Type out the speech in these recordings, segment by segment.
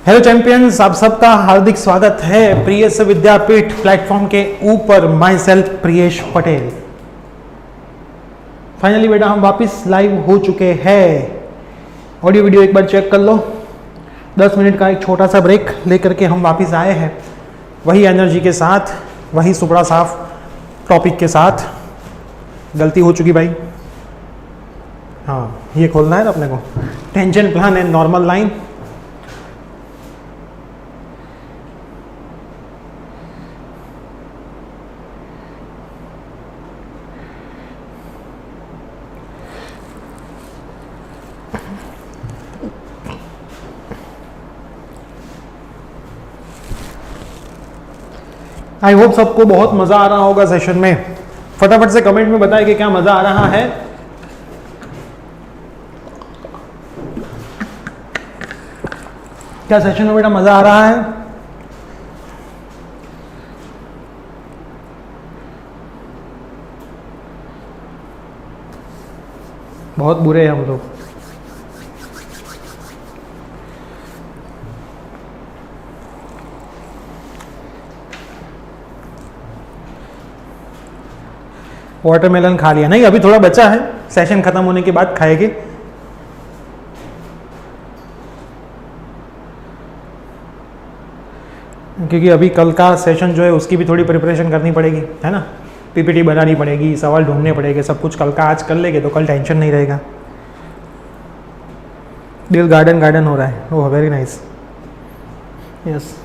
Hello champions, आप सबका हार्दिक स्वागत है प्रियस विद्यापीठ प्लेटफॉर्म के ऊपर। My self Priyesh Patel. Finally बेटा हम वापस लाइव हो चुके हैं। ऑडियो वीडियो एक बार चेक कर लो। 10 मिनट का एक छोटा सा ब्रेक लेकर के हम वापस आए हैं, वही एनर्जी के साथ, वही सुपड़ा साफ टॉपिक के साथ। गलती हो चुकी भाई। हाँ, ये खोलना है ना अपने को, tangent plan and normal line. I hope सबको बहुत मजा आ रहा होगा सेशन में। फटाफट से कमेंट में बताएं कि क्या मजा आ रहा है। क्या सेशन में बेटा मजा आ रहा है? बहुत बुरे हैं हम लोग। वाटरमेलन खा लिया? नहीं, अभी थोड़ा बचा है, सेशन खत्म होने के बाद खाएंगे। क्योंकि अभी कल का सेशन जो है उसकी भी थोड़ी प्रिपरेशन करनी पड़ेगी, है ना। पीपीटी बनानी पड़ेगी, सवाल ढूंढने पड़ेंगे, सब कुछ कल का आज कर लेंगे तो कल टेंशन नहीं रहेगा। दिल गार्डन गार्डन हो रहा है। Oh very nice, yes.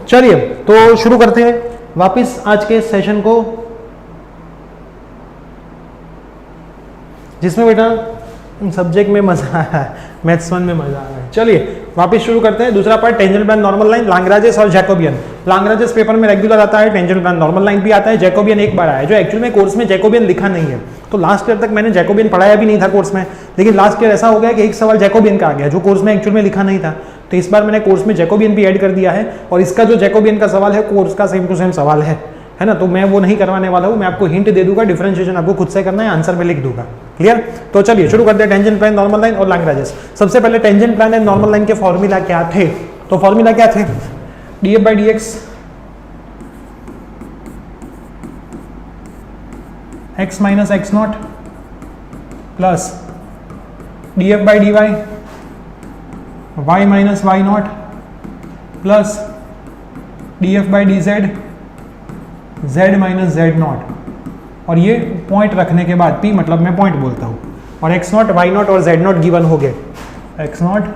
चलिए तो शुरू करते हैं वापस आज के सेशन को, जिसमें बेटा सब्जेक्ट में मजा आ रहा है, मैथ्स 1 में मजा आ रहा है। चलिए वापस शुरू करते हैं। दूसरा part tangent plane, normal line, Lagrange's और जैकोबियन। लाग्रांजेस पेपर में रेगुलर आता है, टेंजेंट प्लान नॉर्मल लाइन भी आता है, जैकोबियन एक बार आया है। जो एक्चुअल में कोर्स में जैकोबियन लिखा नहीं है, तो लास्ट ईयर तक मैंने जैकोबियन पढ़ाया भी नहीं था कोर्स में, लेकिन लास्ट ईयर ऐसा हो गया कि एक सवाल जैकोबियन का आ गया जो कोर्स में एक्चुअल में लिखा नहीं था। तो इस बार मैंने कोर्स में जैकोबियन भी ऐड कर दिया है, और इसका जो जैकोबियन का सवाल है कोर्स का सेम टू सेम सवाल है ना। तो मैं वो नहीं करवाने वाला हूँ, मैं आपको हिंट दे दूंगा, डिफरेंशिएशन आपको खुद से करना है, आंसर में लिख दूंगा। क्लियर? तो चलिए शुरू करते हैं टेंजेंट प्लान, नॉर्मल लाइन और लाग्रांजेस। सबसे पहले tangent plan and normal line के फॉर्मूला क्या थे? तो फॉर्मूला क्या थे? df by dx x minus x naught plus df by dy y minus y naught plus df by dz z minus z naught। और ये पॉइंट रखने के बाद p मतलब मैं पॉइंट बोलता हूँ, और x naught y naught और z naught गिवन हो गए। x naught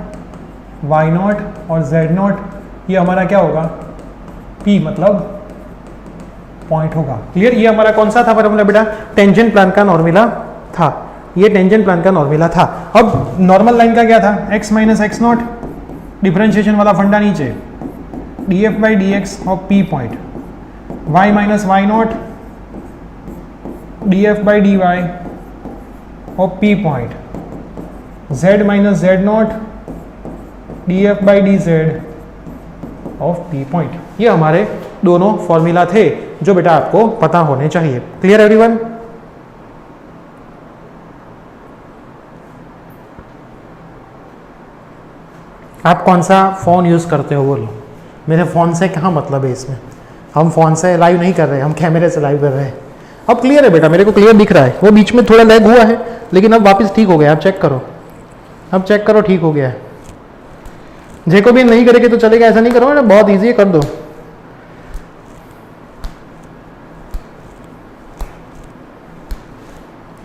y naught और z naught, ये हमारा क्या होगा? p मतलब पॉइंट होगा। क्लियर? ये हमारा कौन सा था फॉर्मूला बेटा? टेंजेंट प्लान का फॉर्मूला था। ये टेंजेंट प्लान का फॉर्मूला था। अब नॉर्मल लाइन का क्या था? x minus x naught, differentiation वाला फंडा नीचे, df by dx of p point, y minus y not df by dy of p point, z minus z not df by dz of p point. ये हमारे दोनों formula थे जो बेटा आपको पता होने चाहिए। Clear everyone? आप कौन सा फोन यूज करते हो बोलो? मेरे फोन से क्या मतलब है इसमें? हम फोन से लाइव नहीं कर रहे, हम कैमरे से लाइव कर रहे हैं। अब क्लियर है बेटा, मेरे को क्लियर दिख रहा है। वो बीच में थोड़ा लैग हुआ है, लेकिन अब वापस ठीक हो गया। आप चेक करो, अब चेक करो, ठीक हो गया है। जैकोबियन नहीं करेंगे तो चलेगा, ऐसा नहीं करो ना, बहुत इजी है, कर दो।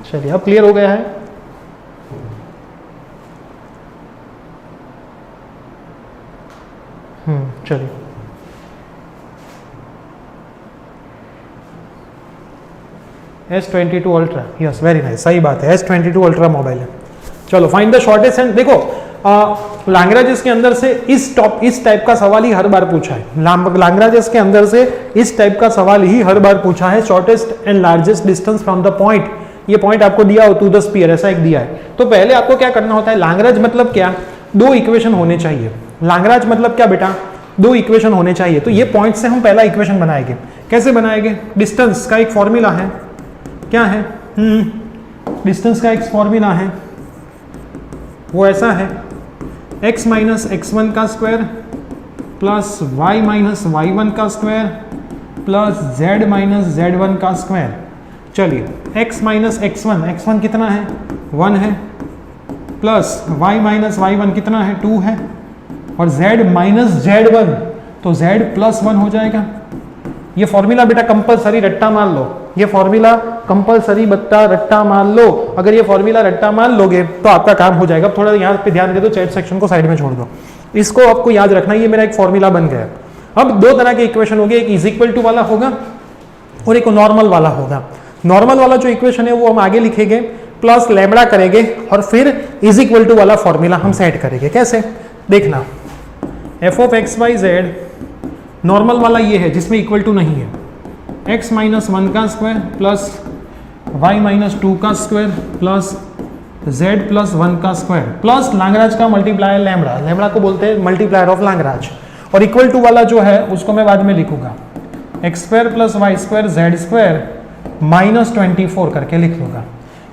चलिए अब क्लियर हो गया है। चलिए S22 ultra, yes very nice, सही बात है, S22 अल्ट्रा मोबाइल है। चलो फाइंड द शॉर्टेस्ट एंड, देखो लाग्रांजेस के अंदर से इस टाइप का सवाल ही हर बार पूछा है। लाग्रांजेस के अंदर से इस टाइप का सवाल ही हर बार पूछा है। Shortest and largest distance from the point, ये पॉइंट आपको दिया हो टू द स्फीयर, ऐसा एक दिया है। तो पहले आपको क्या करना होता है? लाग्रांज मतलब क्या? दो इक्वेशन होने चाहिए। लाग्रांज मतलब क्या बेटा? दो इक्वेशन होने चाहिए। तो ये पॉइंट से हम पहला इक्वेशन बनाएंगे। कैसे बनाएंगे? डिस्टेंस का एक फॉर्मूला है, क्या है? डिस्टेंस का एक फॉर्मूला है वो ऐसा है x माइनस x1 का square plus y minus y1 का square plus z minus z1 का स्क्वायर। चलिए x माइनस x1 कितना है 1 है, प्लस y माइनस y1 कितना है 2 है, और z माइनस z1 तो z प्लस 1 हो जाएगा। ये फॉर्मूला बेटा कंपलसरी रट्टा मान लो, ये फॉर्मूला कंपलसरी बट्टा रट्टा मान लो। अगर ये फॉर्मूला रट्टा मान लोगे तो आपका काम हो जाएगा। अब थोड़ा यहाँ पे ध्यान दे दो, चैट सेक्शन को साइड में छोड़ दो, इसको आपको याद रखना, ये मेरा एक फॉर्मूला बन गया। अब दो तरह के इक्वेशन हो गए, एक इज इक्वल टू वाला होगा और एक नॉर्मल वाला होगा। नॉर्मल वाला जो इक्वेशन है वो हम आगे लिखेंगे, प्लस लैम्बडा करेंगे और फिर इज इक्वल टू वाला फॉर्मूला हम सेट करेंगे। कैसे देखना, f of x y z normal वाला ये है जिसमें इक्वल टू नहीं है, x माइनस 1 का स्क्वायर प्लस y माइनस 2 का स्क्वायर प्लस z प्लस 1 का स्क्वायर प्लस लाग्रांज का मल्टीप्लायर लैम्बडा, लैम्बडा को बोलते हैं मल्टीप्लायर ऑफ लाग्रांज। और इक्वल टू वाला जो है उसको मैं बाद में लिखूंगा x square plus y square z square minus 24 करके लिख लूंगा।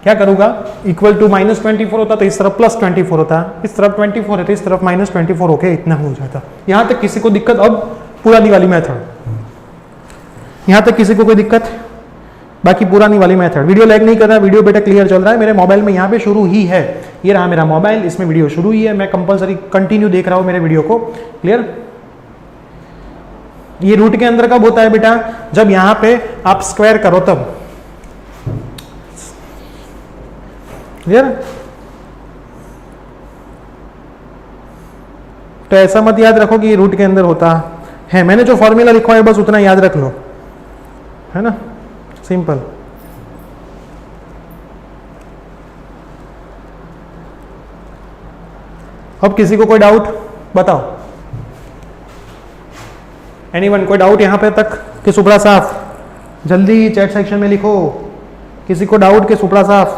क्या करूंगा, इक्वल टू माइनस 24 होता तो इस तरफ प्लस 24 होता, इस तरफ 24 है तो इस तरफ माइनस 24 होके इतना हो जाता। यहां तक किसी को दिक्कत? अब पुरानी वाली मेथड, यहां तक किसी को कोई दिक्कत? बाकी पुरानी वाली मेथड। वीडियो लैग नहीं कर रहा, वीडियो बेटा क्लियर चल रहा है मेरे मोबाइल में, यहाँ पे शुरू ही है, ये रहा मेरा मोबाइल, इसमें वीडियो शुरू ही है, मैं कंपलसरी कंटिन्यू देख रहा हूँ मेरे वीडियो को। क्लियर? ये रूट के अंदर कब होता है बेटा, जब यहां पे आप स्क्वायर करो तब। क्लियर? तो ऐसा मत याद रखो कि ये रूट के अंदर होता है, मैंने जो फॉर्मूला लिखा है बस उतना याद रख लो, है ना, सिंपल। अब किसी को कोई डाउट बताओ? एनीवन कोई डाउट यहां पे तक कि सुपड़ा साफ? जल्दी चैट सेक्शन में लिखो, किसी को डाउट कि सुपड़ा साफ?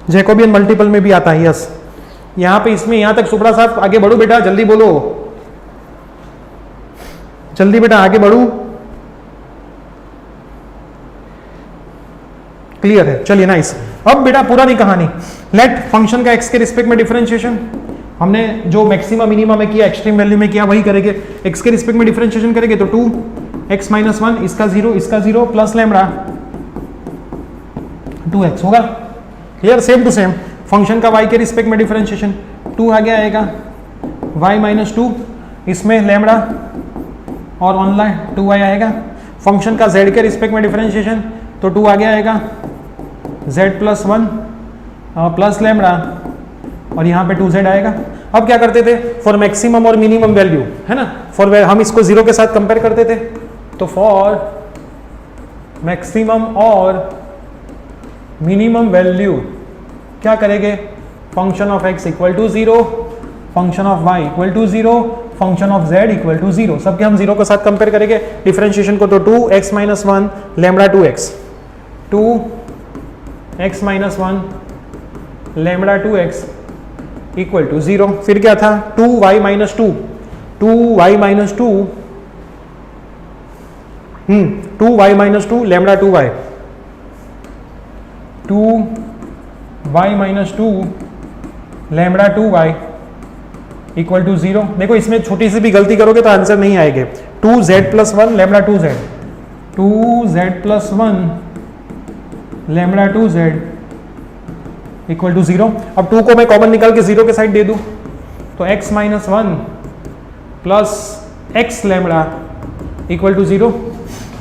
जैकोबियन मल्टीपल में भी आता है, यस। यहां पे इसमें यहां तक सुपड़ा साफ, आगे बढ़ो बेटा, जल्दी बोलो, जल्दी बेटा आगे बढ़ू। क्लियर है? चलिए नाइस। अब बेटा पुरानी कहानी, लेट फंक्शन का एक्स के रिस्पेक्ट में डिफरेंशिएशन, हमने जो मैक्सिमम मिनिमम में किया, एक्सट्रीम वैल्यू में किया, वही करेंगे। एक्स के रिस्पेक्ट में डिफरेंशिएशन करेंगे तो 2x माइनस 1, इसका 0 प्लस लैम्बडा 2x होगा। Clear? Same to same function का y के रिस्पेक्ट में डिफरेंशिएशन 2 आगे आएगा, y माइनस 2, इसमें लैम्बडा और ऑनलाइन 2y आएगा। फंक्शन का z के रिस्पेक्ट में डिफरेंशिएशन तो 2 आगे आएगा, z प्लस 1 प्लस लैम्बडा और यहाँ पे 2z आएगा। अब क्या करते थे, फॉर मैक्सिमम और मिनिमम वैल्यू, है ना, फॉर हम इसको 0 के साथ कंपेयर करते थे, तो फॉर मैक्सिमम और मिनिमम वैल्यू क्या करेंगे, function of x equal to 0, function of y equal to 0, function of z equal to 0, सबके हम 0 के साथ कंपेयर करेंगे डिफरेंशिएशन को। तो 2x minus 1 lambda 2x, 2x minus 1 lambda 2x equal to 0। फिर क्या था, 2y minus 2, 2y minus 2 2y minus 2 lambda 2y, 2y minus 2 lambda 2y equal to 0। देखो इसमें छोटी सी भी गलती करोगे तो आंसर नहीं आएंगे। 2z plus 1 lambda 2z, 2z plus 1 lambda 2z equal to 0। अब 2 को मैं कॉमन निकाल के 0 के साइड दे दूं तो x minus 1 plus x lambda equal to 0।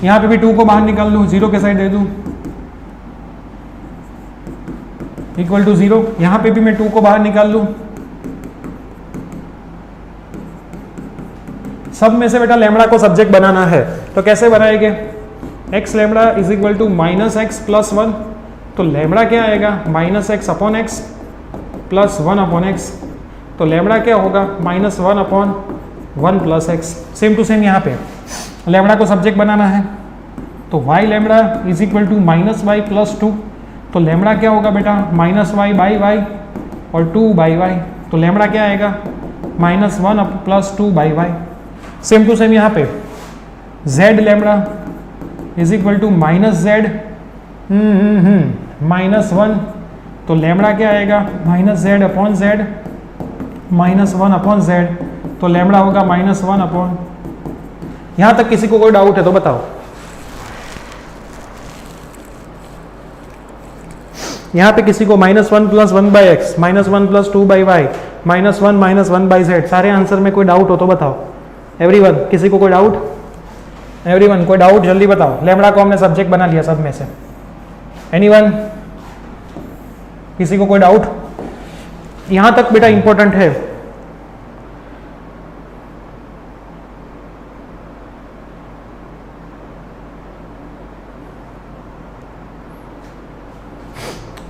यहां पे भी 2 को बाहर निकाल लूं, 0 के साइड दे दूं इक्वल टू 0। यहां पे भी मैं 2 को बाहर निकाल लूं, सब में से बेटा लैम्बडा को सब्जेक्ट बनाना है, तो कैसे बनाएंगे, x lambda is equal to minus x plus 1, तो लैम्बडा क्या आएगा, minus x upon x plus 1 upon x, तो लैम्बडा क्या होगा, minus 1 upon 1 plus x. Same to same यहाँ पे लैम्बडा को सब्जेक्ट बनाना है, तो y lambda is equal to minus y plus 2, तो लैम्बडा क्या होगा बेटा, माइनस वाई बाई वाई और 2 बाई वाई, तो लैम्बडा क्या आएगा, minus 1 plus 2 by y. Same to same यहाँ पे z lambda is equal to minus z -1, तो लैम्बडा क्या आएगा, -z/z, -1/z, तो लैम्बडा होगा -1 यहां तक किसी को कोई डाउट है तो बताओ। यहां पे किसी को -1 + 1/x, -1 + 2/y, -1 - 1/z, सारे आंसर में कोई डाउट हो तो बताओ। एवरीवन, किसी को कोई डाउट? एवरीवन, कोई डाउट जल्दी बताओ। लैम्बडा को हमने सब्जेक्ट बना लिया सब में से। एनीवन, किसी को कोई डाउट? यहां तक बेटा इंपॉर्टेंट है।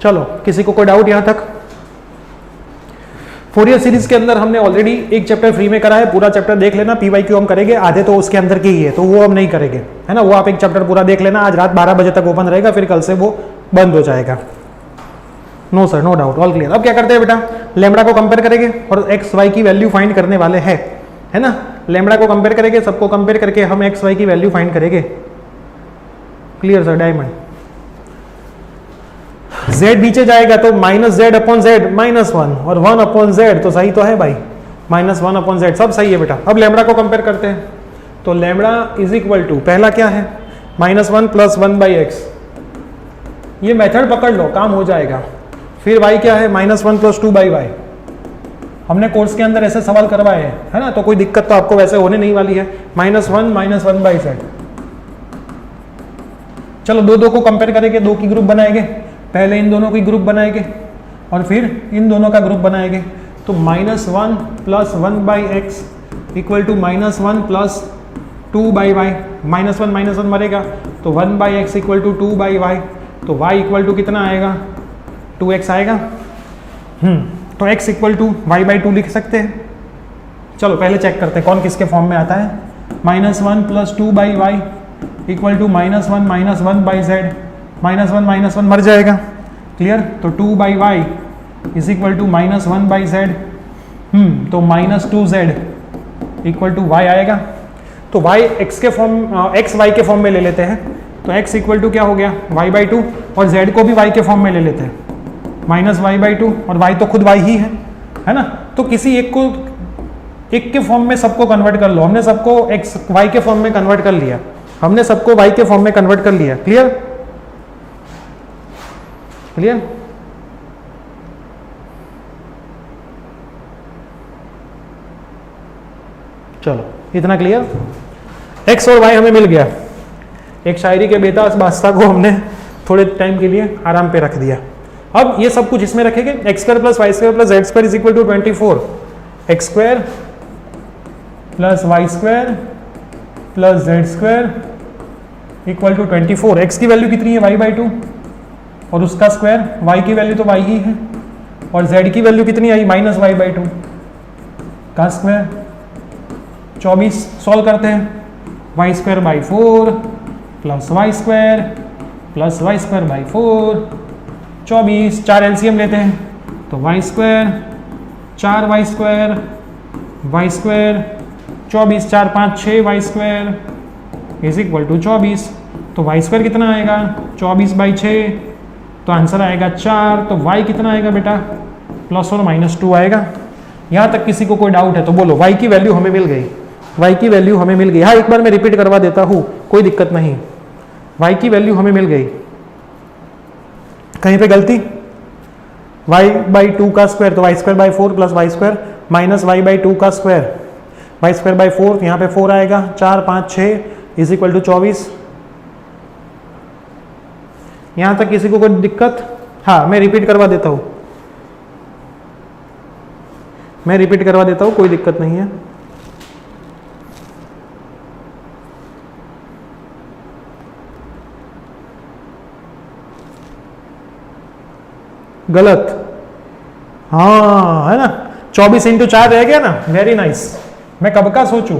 चलो, किसी को कोई डाउट यहां तक? फोरियर सीरीज के अंदर हमने ऑलरेडी एक चैप्टर फ्री में करा है, पूरा चैप्टर देख लेना। पीवाईक्यू हम करेंगे, आधे तो उसके अंदर के ही है, तो वो हम नहीं करेंगे, है ना। वो आप एक चैप्टर पूरा देख लेना, आज रात 12 बजे तक ओपन रहेगा, फिर कल से वो बंद हो जाएगा। No sir, no doubt, all clear. अब क्या करते हैं बेटा, लैम्बडा को कंपेयर करेंगे और एक्स वाई की वैल्यू फाइंड करने वाले हैं, है ना। लैम्बडा को कंपेयर करेंगे, सबको कंपेयर करके हम एक्स वाई की वैल्यू फाइंड करेंगे। Clear sir, diamond. z नीचे जाएगा तो -z/z, -1 और 1/z, तो सही तो है भाई, -1/z, सब सही है बेटा। अब लैम्बडा को कंपेयर करते हैं, तो लैम्बडा इज इक्वल टू, पहला क्या है, -1 + 1/x, ये मेथड पकड़ लो, काम हो जाएगा। फिर y क्या है, -1 + 2/y, हमने कोर्स के अंदर ऐसे सवाल करवाए हैं, है ना, तो कोई दिक्कत तो आपको वैसे होने नहीं वाली है। -1 - 1/z, चलो दो को कंपेयर करेंगे, दो की ग्रुप बनाएंगे, पहले इन दोनों की ग्रुप बनाएंगे और फिर इन दोनों का ग्रुप बनाएंगे। तो -1 + 1/x इक्वल टू -1 + 2/y, -1 मरेगा तो 1/x इक्वल टू 2/y, तो y इक्वल टू कितना आएगा, 2x आएगा। तो x इक्वल टू y/2 लिख सकते हैं। चलो पहले चेक करते हैं कौन किसके फॉर्म में आता है। -1 + 2/y इक्वल टू -1 - 1/z, -1 मर जाएगा, क्लियर। तो 2/y is equal to -1/z, तो -2z इक्वल टू y आएगा। तो y x के फॉर्म, x y के फॉर्म में ले लेते हैं, तो x इक्वल टू क्या हो गया, y/2, और z को भी y के फॉर्म में ले लेते हैं, -y/2, और y तो खुद y ही है ना। तो किसी एक को, एक के फॉर्म में सबको कन्वर्ट कर लो। हमने सबको x y के फॉर्म में कन्वर्ट कर लिया, हमने सबको y के फॉर्म में कन्वर्ट कर लिया। Clear, clear. चलो इतना क्लियर। x और y हमें मिल गया। एक शायरी के बेताज बादशाह को हमने थोड़े टाइम के लिए आराम पे रख दिया। अब ये सब कुछ इसमें रखेंगे, x² + y² + z² is equal to 24, x² + y² + z² equal to 24। x की वैल्यू कितनी है, y/2, और उसका स्क्वायर, y की वैल्यू तो y ही है, और z की वैल्यू कितनी आई, -y/2 का स्क्वायर, 24। सॉल्व करते हैं, y² / 4 + y² + y² / 4, 24। 4 एलसीएम लेते हैं, तो y² 4y² y², 24, 4 5 6y² is equal to 24। तो y² कितना आएगा, 24/6, तो आंसर आएगा 4। तो y कितना आएगा बेटा, +और -2 आएगा। यहाँ तक किसी को कोई डाउट है तो बोलो। y की वैल्यू हमें मिल गई, y की वैल्यू हमें मिल गई। हाँ, एक बार मैं रिपीट करवा देता हूँ, कोई दिक्कत नहीं। y की वैल्यू हमें मिल गई। कहीं पे गलती, y/2 का स्क्वायर, तो y² / 4 + y² -y/2 का स्क्वायर, y² / 4, यहाँ पे 4 आएगा, 4 5 6 इज इक्वल टू 24। यहाँ तक किसी को कोई दिक्कत? हाँ, मैं रिपीट करवा देता हूँ, मैं रिपीट करवा देता हूँ, कोई दिक्कत नहीं है। गलत, हाँ है ना, 24 × 4 रह गया ना, वेरी नाइस। मैं कब का सोचूं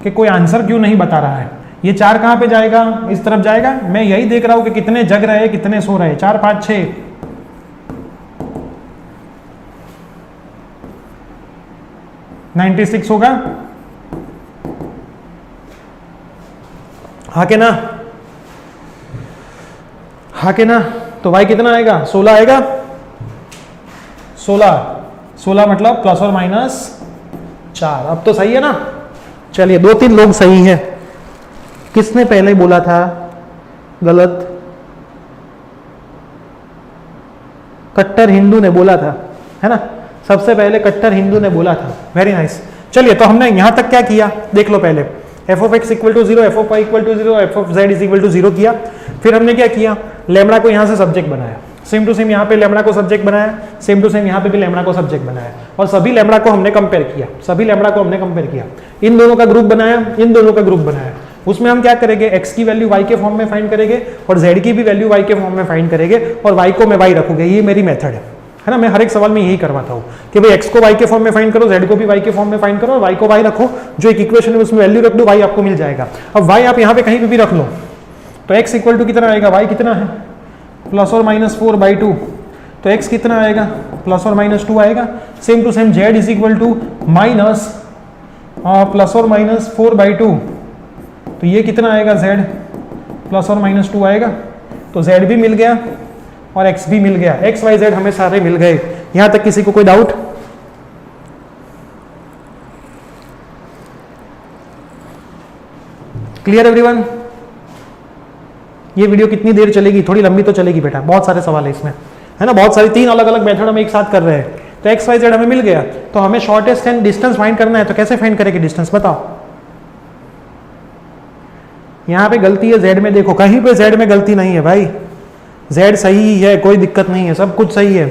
कि कोई आंसर क्यों नहीं बता रहा है। ये 4 कहाँ पे जाएगा, इस तरफ जाएगा। मैं यही देख रहा हूं कि कितने जग रहे, कितने सो रहे। 4 5 6, $96 होगा, हाँ के ना, हाँ के ना, तो y कितना आएगा, 16 आएगा, 16 मतलब प्लस और माइनस 4। अब तो सही है ना। चलिए 2-3 लोग सही है, किसने पहले बोला था गलत? कट्टर हिंदू ने बोला था, है ना, सबसे पहले कट्टर हिंदू ने बोला था। Very nice. चलिए तो हमने यहां तक क्या किया देख लो पहले, f of x equal to 0, f of y equal to 0, f of z is equal to 0 किया। फिर हमने क्या किया, लेमड़ा को यहां से सब्जेक्ट बनाया, सेम टू सेम यहाँ पे लेमड़ा को सब्जेक्ट बनाया, सेम टू सेम यहाँ पे भी लेमड़ा को सब्जेक्ट बनाया, और सभी लेमड़ा को हमने कंपेयर किया, सभी लेमड़ा को हमने कंपेयर किया, इन दोनों का ग्रुप बनाया, इन दोनों का ग्रुप बनाया। उसमें हम क्या करेंगे, x की वैल्यू y के फॉर्म में फाइंड करेंगे और z की भी वैल्यू y के फॉर्म में फाइंड करेंगे, और y को मैं y रखूंगा। ये मेरी मेथड है ना, मैं हर एक सवाल में यही करवाता हूँ कि भाई x को y के फॉर्म में फाइंड करो, z को भी y के फॉर्म में फाइंड करो, और y को y रखो, जो एक इक्वेशन है उसमें वैल्यू रख दो, y आपको मिल जाएगा। अब y आप यहाँ पे कहीं भी रख लो, तो x इक्वल टू कितना आएगा, y कितना है प्लस और माइनस 4/2, तो x कितना आएगा प्लस और माइनस 2 आएगा। Same to same z is equal to minus plus और माइनस 4/2, तो ये कितना आएगा z प्लस और माइनस 2 आएगा। तो z भी मिल गया और x भी मिल गया, x y z हमें सारे मिल गए। यहां तक किसी को कोई डाउट? Clear everyone? ये वीडियो कितनी देर चलेगी, थोड़ी लंबी तो चलेगी बेटा, बहुत सारे सवाल है इसमें, है ना, बहुत सारी 3 अलग अलग मेथड हम एक साथ कर रहे हैं। तो एक्स वाई जेड हमें मिल गया, तो हमें शॉर्टेस्ट एंड डिस्टेंस फाइंड करना है, तो कैसे फाइंड करेंगे डिस्टेंस बताओ। यहां पे गलती है जेड में, देखो कहीं पे जेड में गलती नहीं है भाई, जेड सही है, कोई दिक्कत नहीं है, सब कुछ सही है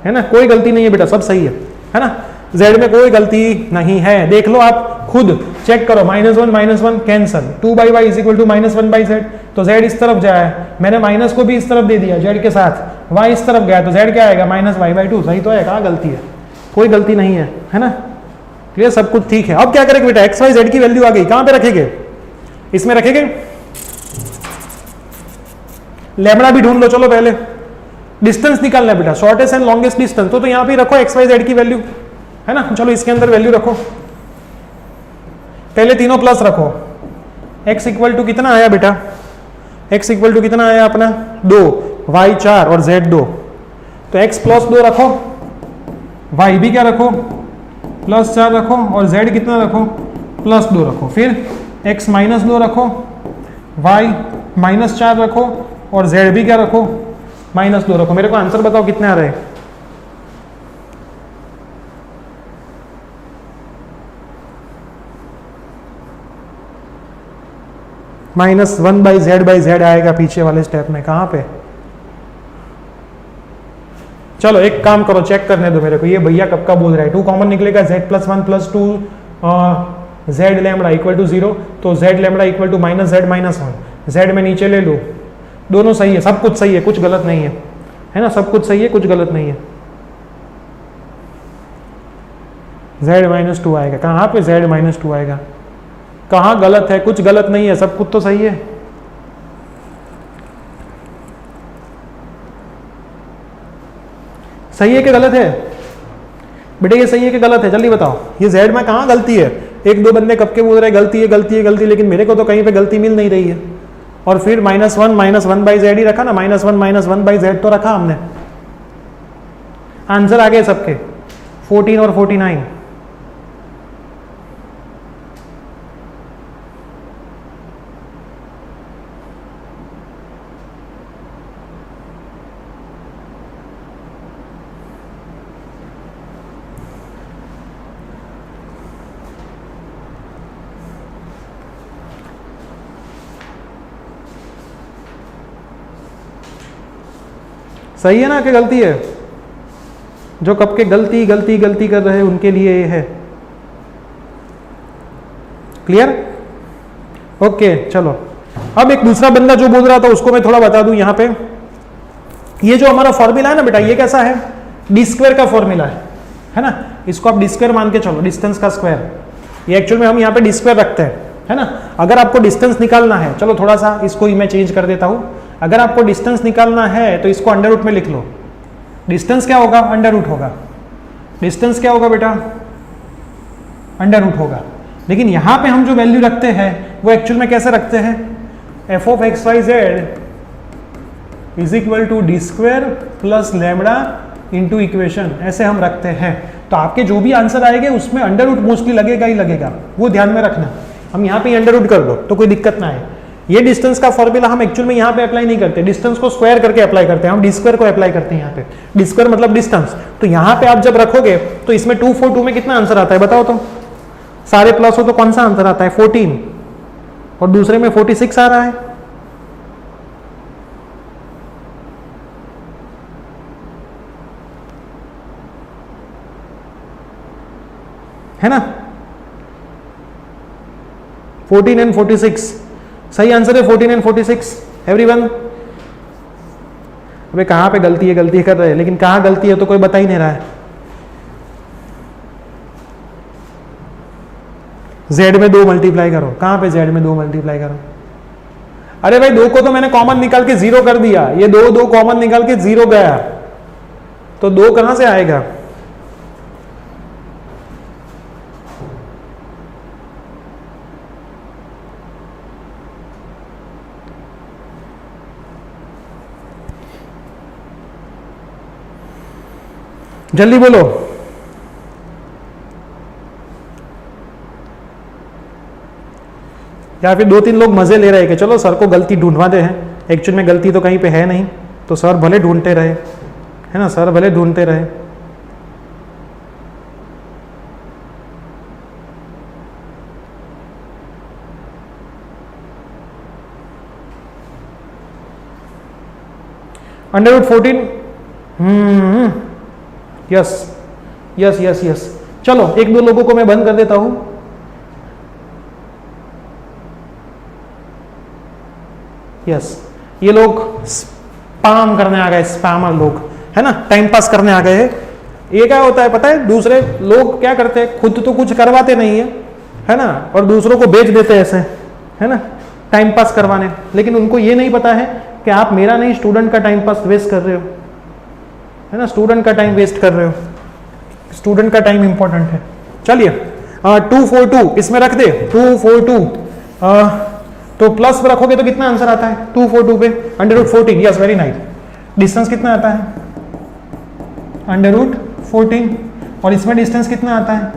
ना, कोई गलती नहीं है बेटा, सब सही है ना, जेड में कोई गलती नहीं है। देख लो आप खुद चेक करो, -1 cancel, 2/y is equal to -1/z, तो z इस तरफ जाए, मैंने माइनस को भी इस तरफ दे दिया z के साथ, y इस तरफ गया, तो z क्या आएगा -y/2, सही तो है, कहाँ गलती है, कोई गलती नहीं है ना, क्लियर, सब कुछ ठीक है। अब क्या करेंगे बेटा, x y z की वैल्यू आ गई, कहां पे रखेंगे, इसमें रखेंगे, लैम्बडा भी ढूंढ लो, चलो पहले डिस्टेंस निकालना है बेटा, शॉर्टेस्ट एंड लॉन्गेस्ट डिस्टेंस, तो यहाँ पे रखो x y z की वैल्यू, है ना, चलो इसके अंदर वैल्यू रखो, पहले तीनों प्लस रखो। x इक्वल टू कितना आया बेटा, x इक्वल टू कितना आया अपना 2, y 4 और z 2, तो x प्लस 2 रखो, y भी क्या रखो +4 रखो, और z कितना रखो +2 रखो, फिर x -2 रखो, y -4 रखो, और z भी क्या रखो -2 रखो। मेरे को आंसर बताओ कितने आ रहे हैं। -1/z/z आएगा पीछे वाले स्टेप में, कहां पे, चलो एक काम करो, चेक करने दो मेरे को, ये भैया कब का बोल रहा है, 2 कॉमन निकलेगा, z + 1 + 2 z lambda equal to 0, तो z lambda equal to -z - 1, z में नीचे ले लो, दोनों सही है, सब कुछ सही है, कुछ गलत नहीं है ना, सब कुछ सही है, कुछ गलत नहीं है। z -2 आएगा, कहाँ पे z -2 आएगा, कहाँ गलत है, कुछ गलत नहीं है, सब कुछ तो सही है। सही है कि गलत है बेटे, ये सही है कि गलत है, जल्दी बताओ, ये z में कहाँ गलती है। एक दो बंदे कब के बोल रहे हैं गलती है गलती है गलती है, लेकिन मेरे को तो कहीं पे गलती मिल नहीं रही है। और फिर -1/z ही रखा ना, -1/z तो रखा हमने, आंसर आ गए सबके 14 और 49। सही है ना कि गलती है, जो कब के गलती गलती गलती कर रहे हैं उनके लिए ये है, क्लियर, ओके। चलो अब एक दूसरा बंदा जो बोल रहा था उसको मैं थोड़ा बता दूं, यहां पे ये जो हमारा फॉर्मूला है ना बेटा, ये कैसा है, d² का फॉर्मूला है ना, इसको आप d² मान के चलो, डिस्टेंस का स्क्वायर, ये एक्चुअल में हम यहाँ पे d² रखते हैं, है ना। अगर आपको डिस्टेंस निकालना है, चलो थोड़ा सा इसको ही मैं चेंज कर देता हूं, अगर आपको डिस्टेंस निकालना है तो इसको अंडर रूट में लिख लो, डिस्टेंस क्या होगा अंडर रूट होगा, डिस्टेंस क्या होगा बेटा अंडर रूट होगा, लेकिन यहाँ पे हम जो वैल्यू रखते हैं वो एक्चुअल में कैसे रखते हैं, f of x y z is equal to d square plus lambda into equation, ऐसे हम रखते हैं। तो आपके जो भी आंसर आएंगे उसमें अंडर रूट मोस्टली लगेगा ही लगेगा, वो ध्यान में रखना। हम यहाँ पे अंडर रूट कर दो तो कोई दिक्कत ना है। ये डिस्टेंस का फॉर्मूला हम एक्चुअल में यहाँ पे अप्लाई नहीं करते, डिस्टेंस को स्क्वायर करके अप्लाई करते हैं, हम डी स्क्वायर को अप्लाई करते हैं यहाँ पे। डी स्क्वायर मतलब डिस्टेंस। तो यहाँ पे आप जब रखोगे तो इसमें 2 4 2 में कितना आंसर आता है बताओ तो, सारे प्लस हो तो कौन सा आंसर आता है 14, और दूसरे में 46 आ रहा है ना। 14 एंड 46 सही आंसर है, 14 एंड 46 एवरीवन। अबे कहां पे गलती कर रहे हैं, लेकिन कहां गलती है तो कोई बता ही नहीं रहा है। z में 2 मल्टीप्लाई करो, कहां पे z में 2 मल्टीप्लाई करो। अरे भाई 2 को तो मैंने कॉमन निकाल के 0 कर दिया, ये 2 कॉमन निकाल के 0 गया, तो 2 कहां से आएगा। जल्दी बोलो। या फिर 2 3 लोग मजे ले रहे हैं कि चलो सर को गलती ढूंढवाते हैं, एक्चुअल में गलती तो कहीं पे है नहीं, तो सर भले ढूंढते रहे, है ना, सर भले ढूंढते रहे। Under root 14 yes yes yes yes. चलो 1 2 लोगों को मैं बंद कर देता हूं। यस, ये लोग स्पैम करने आ गए, स्पैमर लोग, है ना, टाइम पास करने आ गए हैं। ये क्या होता है पता है, दूसरे लोग क्या करते हैं, खुद तो कुछ करवाते नहीं है ना, और दूसरों को बेच देते हैं ऐसे, है ना, टाइम पास करवाने। लेकिन उनको ये नहीं पता है कि आप मेरा नहीं, स्टूडेंट का टाइम पास वेस्ट कर रहे हो, है ना, स्टूडेंट का टाइम वेस्ट कर रहे हो, स्टूडेंट का टाइम इंपॉर्टेंट है। चलिए 2 4 2 इसमें रख दे, 2 4 2 तो प्लस पे रखोगे तो कितना आंसर आता है 2 4 2 पे, under root 14। Yes very nice. Distance कितना आता है अंडर रूट 14, और इसमें डिस्टेंस कितना आता है,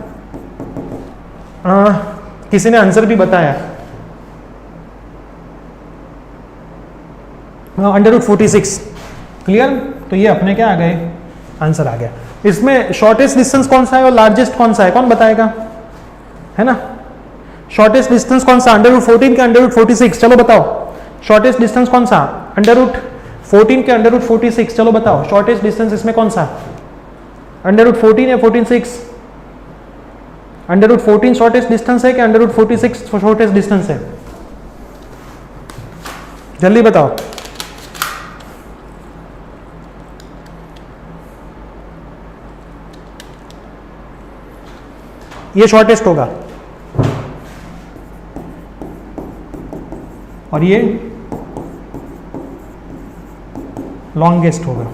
किसी ने आंसर भी बताया, अंडर रूट 46। क्लियर। तो ये अपने क्या आ गए, आंसर आ गया। इसमें शॉर्टेस्ट डिस्टेंस कौन सा है और लार्जेस्ट कौन सा है, कौन बताएगा, है ना। शॉर्टेस्ट डिस्टेंस कौन सा, अंडर रूट 14 के अंडर रूट 46, चलो बताओ। शॉर्टेस्ट डिस्टेंस कौन सा, अंडर रूट 14 के अंडर रूट 46, चलो बताओ। शॉर्टेस्ट डिस्टेंस इसमें कौन सा, अंडर रूट 14 या 46। अंडर रूट 14 शॉर्टेस्ट डिस्टेंस है कि अंडर रूट 46 शॉर्टेस्ट डिस्टेंस है, जल्दी बताओ। ये शॉर्टेस्ट होगा और ये लॉन्गेस्ट होगा।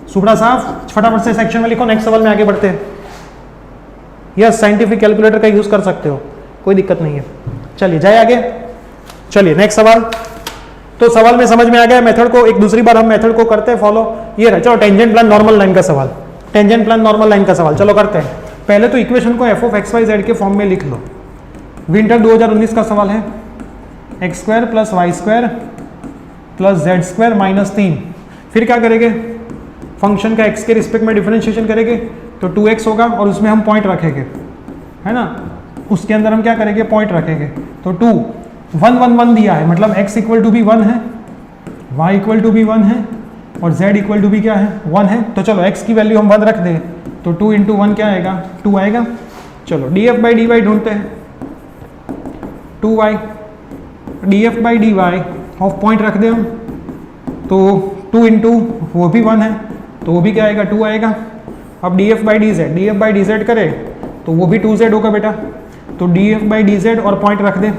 सुपड़ा साहब फटाफट से सेक्शन में लिखो, नेक्स्ट सवाल में आगे बढ़ते हैं। यस, साइंटिफिक कैलकुलेटर का यूज कर सकते हो, कोई दिक्कत नहीं है। चलिए जाए आगे। चलिए नेक्स्ट सवाल। तो सवाल में समझ में आ गया मेथड को, एक दूसरी बार हम मेथड को करते हैं फॉलो। ये रहा, चलो टेंजेंट प्लान नॉर्मल लाइन का सवाल, टेंजेंट प्लान नॉर्मल लाइन का सवाल चलो करते हैं। पहले तो इक्वेशन को f of x y z के फॉर्म में लिख लो। विंटर 2019 का सवाल है, x square plus y square plus z square minus 3। फिर क्या करेंगे, फंक्शन का एक्स के रिस्पेक्ट में डिफरेंशिएशन करेंगे तो 2x होगा और उसमें हम पॉइंट रखेंगे, है ना, उसके अंदर हम क्या करेंगे, पॉइंट रखेंगे। तो 2 1 1 1 दिया है, मतलब x इक्वल टू भी 1 है, y इक्वल टू भी 1 है और z इक्वल टू भी क्या है 1 है। तो चलो x की वैल्यू हम 1 रख दें तो 2 इंटू 1 क्या आएगा 2 आएगा। चलो df बाई डी वाई ढूंढते हैं, 2y df by d y of point रख दें हम तो 2 इंटू वो भी 1 है तो वो भी क्या आएगा 2 आएगा। अब df बाई डी जेड करें तो वो भी 2z होगा बेटा, तो df बाई डी जेड और पॉइंट रख दें,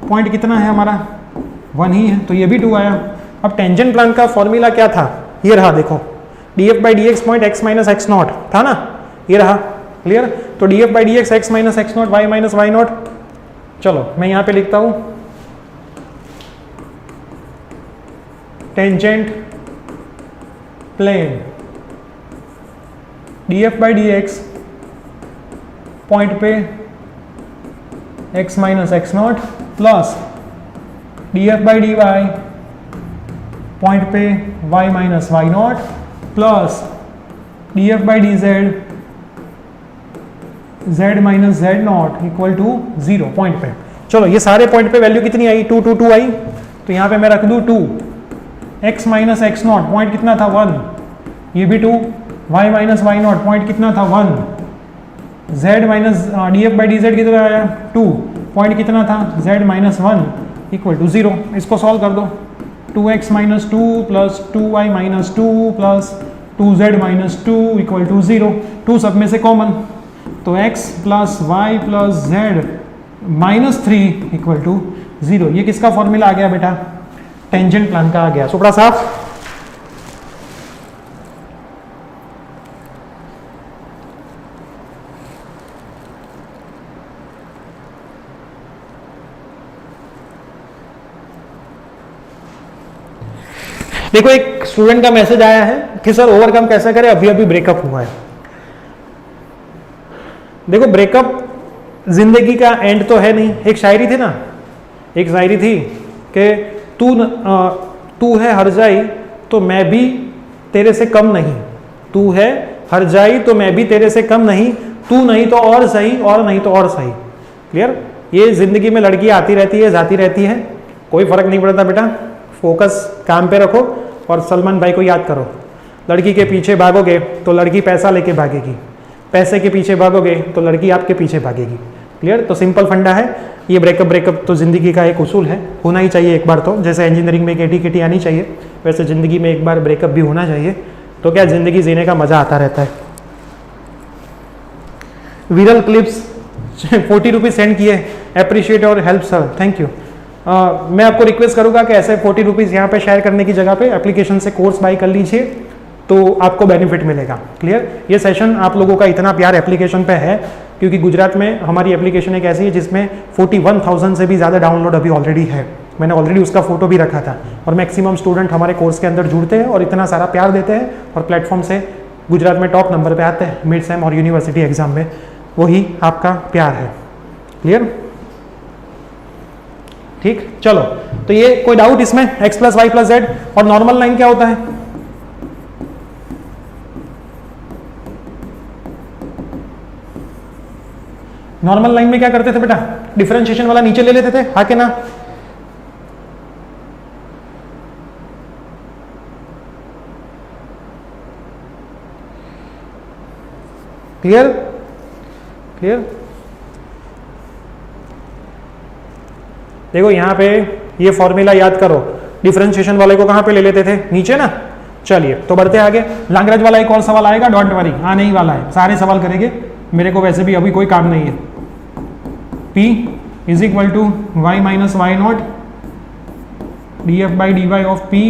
पॉइंट कितना है हमारा 1 ही है तो ये भी 2 आया। अब टेंजेंट प्लान का फॉर्मूला क्या था, ये रहा देखो, df by d x point x minus x naught था ना, ये रहा क्लियर? तो d f by d x x minus x naught y minus y naught. चलो मैं यहां पे लिखता हूं tangent plane d f by d x point पे x minus x not plus d f by d y point पे y minus y not plus d f by d z z minus z naught equal to 0 point पे। चलो ये सारे point पे value कितनी आई? 2 2 2 आई, तो यहां पे मैं रख दूं 2 x minus x naught point कितना था 1, ये भी 2 y minus y naught point कितना था 1, z minus d f by d z कितना आया 2 पॉइंट कितना था z माइनस 1 इक्वल टू 0। इसको सॉल्व कर दो 2x minus 2 plus 2y minus 2 plus 2z minus 2 equal to 0। 2 सब में से कॉमन, तो x plus y plus z minus 3 equal to 0। ये किसका फॉर्मूला आ गया बेटा? टेंजेंट प्लान का आ गया। सुपड़ा साफ? देखो एक स्टूडेंट का मैसेज आया है कि सर ओवरकम कैसे करें, अभी अभी ब्रेकअप हुआ है। देखो ब्रेकअप जिंदगी का एंड तो है नहीं। एक शायरी थी ना, एक शायरी थी कि तू है हर जाई तो मैं भी तेरे से कम नहीं, तू है हर जाई तो मैं भी तेरे से कम नहीं, तू नहीं तो और सही और नहीं तो और सही। क्लियर? ये जिंदगी में लड़की आती रहती है जाती रहती है, कोई फर्क नहीं पड़ता बेटा। फोकस काम पे रखो और सलमान भाई को याद करो। लड़की के पीछे भागोगे तो लड़की पैसा लेके भागेगी, पैसे के पीछे भागोगे तो लड़की आपके पीछे भागेगी। क्लियर? तो सिंपल फंडा है ये। ब्रेकअप तो जिंदगी का एक उसूल है, होना ही चाहिए एक बार। तो जैसे इंजीनियरिंग में एक एटी आनी चाहिए, वैसे जिंदगी में एक बार ब्रेकअप भी होना चाहिए। तो क्या जिंदगी जीने का मजा आता रहता है। विरल क्लिप्स 40 रुपीज सेंड किए, अप्रिशिएट और हेल्प सर, थैंक यू। मैं आपको रिक्वेस्ट करूंगा कि ऐसे 40 रुपीज़ यहाँ पे शेयर करने की जगह पे एप्लीकेशन से कोर्स बाई कर लीजिए तो आपको बेनिफिट मिलेगा। क्लियर? ये सेशन आप लोगों का इतना प्यार एप्लीकेशन पे है क्योंकि गुजरात में हमारी एप्लीकेशन एक ऐसी है जिसमें 41,000 से भी ज़्यादा डाउनलोड अभी ऑलरेडी है। मैंने ऑलरेडी उसका फोटो भी रखा था और मैक्सिमम स्टूडेंट हमारे कोर्स के अंदर जुड़ते हैं और इतना सारा प्यार देते हैं और प्लेटफॉर्म से गुजरात में टॉप नंबर पर आते हैं मिड सेम और यूनिवर्सिटी एग्जाम में। वही आपका प्यार है। क्लियर? ठीक, चलो तो ये कोई डाउट इसमें? x plus y plus z और नॉर्मल लाइन क्या होता है? नॉर्मल लाइन में क्या करते थे बेटा? डिफरेंशिएशन वाला नीचे ले लेते थे, हाँ के ना? क्लियर? क्लियर? देखो यहाँ पे ये फॉर्मूला याद करो। डिफरेंशिएशन वाले को कहाँ पे ले लेते थे? नीचे ना। चलिए तो बढ़ते आगे। लैग्रेंज वाला एक और सवाल आएगा, डोंट वरी, आने ही वाला है। सारे सवाल करेंगे, मेरे को वैसे भी अभी कोई काम नहीं है। P is equal to y minus y nought d f by d y of P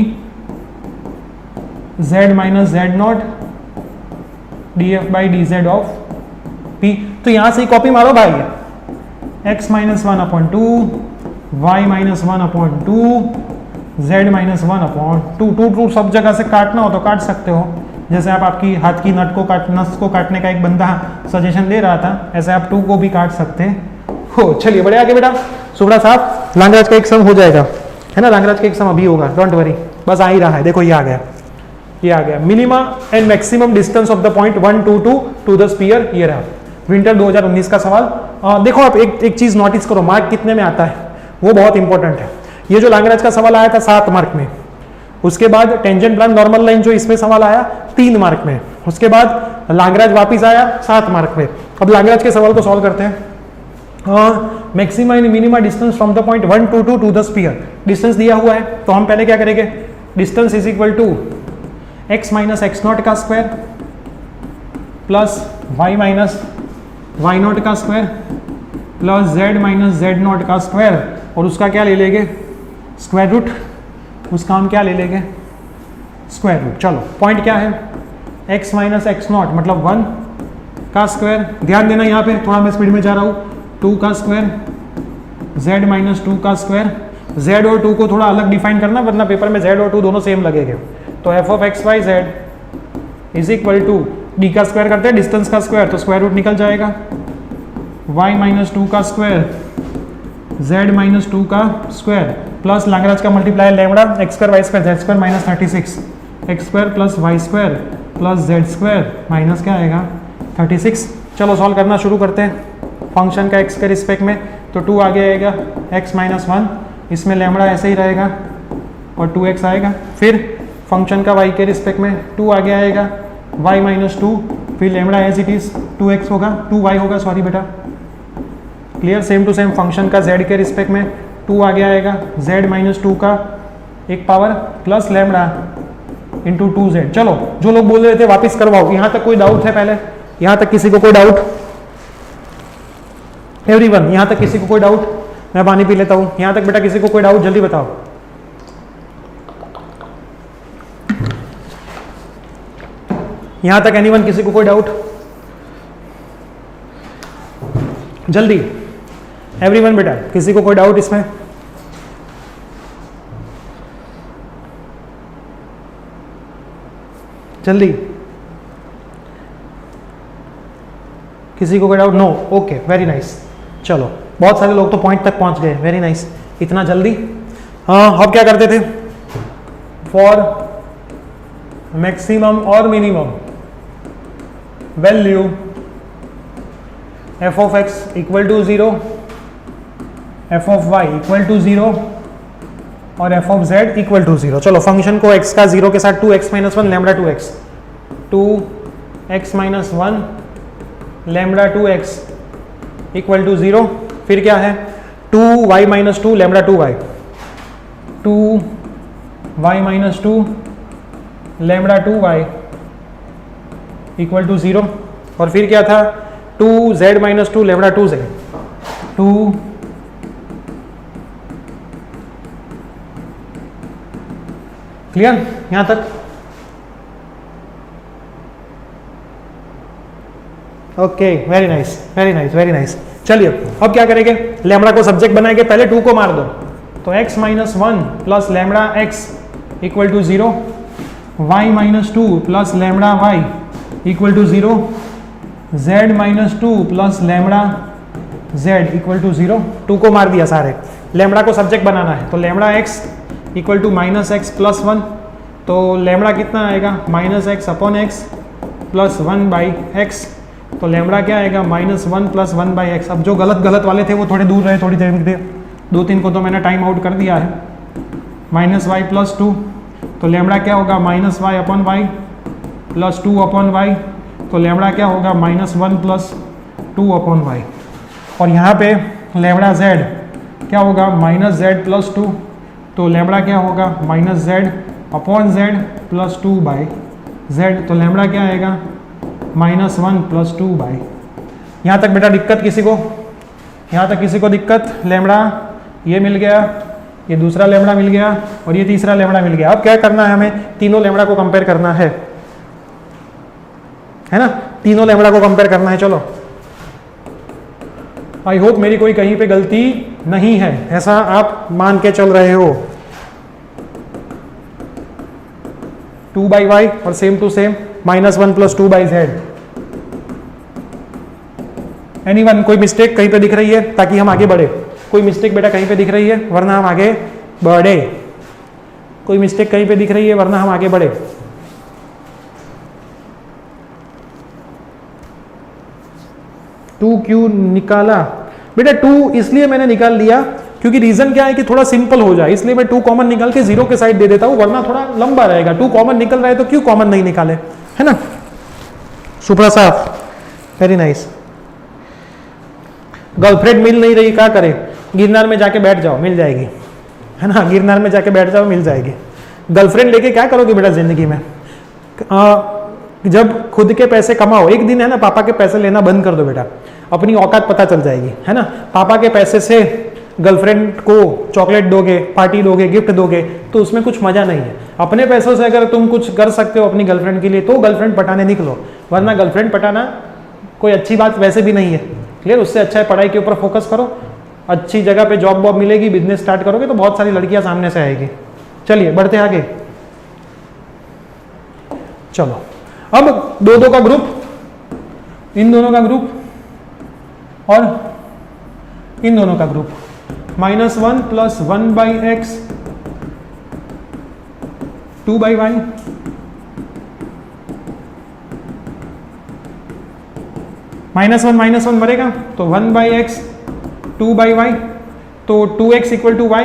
z minus z nought d f by d z of P। तो यहां से कॉपी मारो भाई, x minus 1/2 y minus 1/2 z minus 1/2। 2 सब जगह से काटना हो तो काट सकते हो। जैसे आप आपकी हाथ की नस को काटने का एक बंदा सजेशन दे रहा था, ऐसे आप 2 को भी काट सकते हो। चलिए बढ़े आगे बेटा। सुबड़ा साहब लैग्रेंज का एक सम हो जाएगा, है ना? लैग्रेंज का एक सम अभी होगा, डोंट वरी, बस आ ही रहा है। देखो ये आ गया, ये आ गया। Minima and maximum distance of the point 1 2 2 to the sphere. ये रहा विंटर 2019 का सवाल। देखो आप एक चीज नोटिस करो, मार्क कितने में आता है वो बहुत इंपॉर्टेंट है। ये जो लैग्रेंज का सवाल आया था 7 मार्क में, उसके बाद टेंजेंट प्लान नॉर्मल लाइन जो इसमें सवाल आया 3 मार्क में, उसके बाद लैग्रेंज वापिस आया 7 मार्क में। अब लैग्रेंज के सवाल को सॉल्व करते हैं। Maxima and minima distance from the point 1 2 2 to the sphere. Distance दिया हुआ है तो हम पहले क्या करेंगे? Distance is equal to x minus x not का square plus y minus y not का square plus z minus z not का स्क्वायर, और उसका क्या ले लेंगे? Square root. उसका हम क्या ले लेंगे? Square root. चलो पॉइंट क्या है? x माइनस एक्स नॉट मतलब 1 का स्क्वायर, ध्यान देना यहाँ पे थोड़ा मैं स्पीड में जा रहा हूँ, 2 का स्क्वायर z माइनस 2 का स्क्वायर, z और 2 को थोड़ा अलग डिफाइन करना वरना पेपर में z और 2 दोनों सेम लगेंगे। तो f of x y z is equal to d का स्क्वायर करते हैं डिस्टेंस का स्क्वायर तो स्क्वायर रूट निकल जाएगा, y माइनस 2 का स्क्वायर z माइनस 2 का स्क्वायर प्लस लाग्रांज का multiply lambda x square y square z square minus 36 x square plus y square plus z square minus क्या आएगा 36। चलो सॉल्व करना शुरू करते हैं फंक्शन का x के रिस्पेक्ट में। तो 2 आगे आएगा x माइनस 1, इसमें लैम्बडा ऐसे ही रहेगा और 2x आएगा। फिर फंक्शन का y के रिस्पेक्ट में 2 आगे आएगा y माइनस 2, फिर lambda as it is 2x होगा 2y होगा, सॉरी बेटा, clear. Same to same function का z के रिस्पेक्ट में 2 आगे आएगा z माइनस 2 का एक power plus lambda into 2z। चलो जो लोग बोल रहे थे वापस करवाओ, यहाँ तक कोई डाउट है? पहले यहाँ तक किसी को कोई डाउट? एवरीवन यहाँ तक किसी को कोई डाउट? मैं पानी पी लेता हूँ। यहाँ तक बेटा किसी को कोई डाउट? जल्दी बताओ। यहाँ तक एनीवन किसी को कोई डाउट? जल्दी एवरीवन बेटा, किसी को कोई डाउट इसमें? जल्दी, किसी को कोई doubt? No, okay, very nice. चलो बहुत सारे लोग तो पॉइंट तक पहुंच गए, वेरी नाइस। इतना जल्दी? हाँ, अब क्या करते थे? फॉर मैक्सिमम और minimum value f of x equal to 0, f of y equal to 0 और f of z equal to 0। चलो फंक्शन को x का 0 के साथ 2x minus 1 lambda 2x, 2x minus 1 lambda 2x equal to 0। फिर क्या है? 2y minus 2 lambda 2y, 2y minus 2 lambda 2y equal to 0। और फिर क्या था? 2z minus 2 lambda 2z, 2 clear यहां तक? Okay, very nice, very nice, very nice. चलिए अब क्या करेंगे? लैम्बडा को सब्जेक्ट बनाएंगे, पहले 2 को मार दो तो x minus 1 plus lambda x equal to 0, y minus 2 plus lambda y equal to 0, z minus 2 plus lambda z equal to 0। 2 को मार दिया सारे। लैम्बडा को सब्जेक्ट बनाना है तो lambda x equal to minus x plus 1, तो लैम्बडा कितना आएगा? Minus x upon x plus 1 by x. तो लैम्बडा क्या आएगा? Minus 1 plus 1 by x. अब जो गलत वाले थे वो थोड़े दूर रहे, थोड़ी देर में 2-3 को तो मैंने टाइम आउट कर दिया है। माइनस वाई प्लस 2, तो लैम्बडा क्या होगा? Minus y upon y plus 2 upon y. तो लैम्बडा क्या होगा? Minus 1 plus 2 upon y. और यहाँ पे लैम्बडा जेड क्या होगा? माइनस जेड प्लस 2, तो लैम्बडा क्या होगा? Minus Z upon Z plus 2 by Z. तो लैम्बडा क्या आएगा? Minus 1 plus 2 by. यहाँ तक बेटा दिक्कत किसी को? यहाँ तक किसी को दिक्कत? लैम्बडा ये मिल गया, ये दूसरा लैम्बडा मिल गया और ये तीसरा लैम्बडा मिल गया। अब क्या करना है? हमें तीनों लैम्बडा को कंपेयर करना है ना? तीनों लैम्बडा को कंपेयर करना है। चलो, आई होप मेरी कोई कहीं पे गलती नहीं है, ऐसा आप मान के चल रहे हो। 2 बाई वाई और same to same minus 1 plus 2 by z. Anyone कोई मिस्टेक कहीं पे दिख रही है ताकि हम आगे बढ़े? कोई मिस्टेक बेटा कहीं पे दिख रही है वरना हम आगे बढ़े? कोई मिस्टेक कहीं पे दिख रही है वरना हम आगे बढ़े? टू क्यों निकाला बेटा? 2 इसलिए मैंने निकाल लिया क्योंकि रीजन क्या है कि थोड़ा सिंपल हो जाए, इसलिए मैं 2 कॉमन निकाल के 0 के साइड दे देता हूं, वरना थोड़ा लंबा रहेगा। 2 कॉमन निकल रहा है तो क्यों कॉमन नहीं निकाले, है ना? सुप्रा साहब, वेरी नाइस। गर्लफ्रेंड मिल नहीं रही, क्या करे? गिरनार में जाके बैठ जाओ, मिल जाएगी, है ना? गिरनार में जाके बैठ जाओ, मिल जाएगी। गर्लफ्रेंड लेके क्या करोगे बेटा जिंदगी में? जब खुद के पैसे कमाओ, एक दिन है ना पापा के पैसे लेना बंद कर दो बेटा, अपनी औकात पता चल जाएगी, है ना? पापा के पैसे से गर्लफ्रेंड को चॉकलेट दोगे, पार्टी दोगे, गिफ्ट दोगे तो उसमें कुछ मजा नहीं है। अपने पैसों से अगर तुम कुछ कर सकते हो अपनी गर्लफ्रेंड के लिए तो गर्लफ्रेंड पटाने निकलो, वरना गर्लफ्रेंड पटाना कोई अच्छी बात वैसे भी नहीं है, क्लियर। उससे अच्छा है पढ़ाई के ऊपर फोकस करो, अच्छी जगह पे जॉब वॉब मिलेगी, बिजनेस स्टार्ट करोगे तो बहुत सारी लड़कियां सामने से आएगी। चलिए बढ़ते आगे, चलो अब दो का ग्रुप, इन दोनों का ग्रुप और इन दोनों का ग्रुप, -1 + 1/x 2/y -1 मरेगा तो 1/x 2/y, तो 2x = y,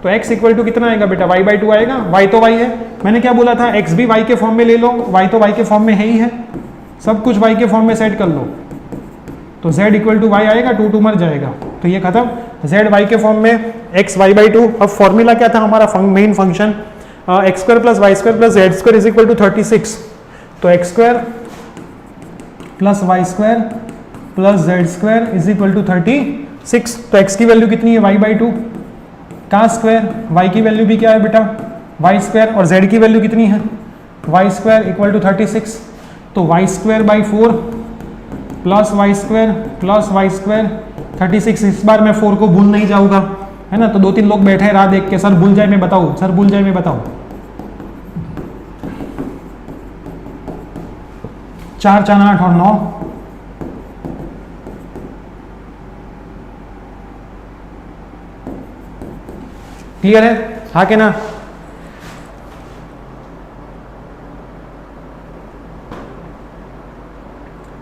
तो x = कितना आएगा बेटा, y/2 आएगा। y तो y है, मैंने क्या बोला था, x भी y के फॉर्म में ले लो, y तो y के फॉर्म में है ही है, सब कुछ y के फॉर्म में सेट कर लो, तो z = y आएगा, 2 मर जाएगा, तो ये खत्म। z y के फॉर्म में, x y/2। अब फॉर्मूला क्या था हमारा, main function x² + y² + z² = 36, तो x² + y² + z² = 36, तो x की वैल्यू कितनी है, y/2 का स्क्वायर, y की वैल्यू भी क्या है बेटा, y² और z की वैल्यू कितनी है, y² = 36, तो y² / 4 + y² 36। इस बार मैं 4 को भूल नहीं जाऊंगा, है ना। तो 2-3 लोग बैठे हैं राह देख के, सर भूल जाए मैं बताऊं, सर भूल जाए मैं बताऊं। 4 4 8 और 9, क्लियर है, हाँ के ना।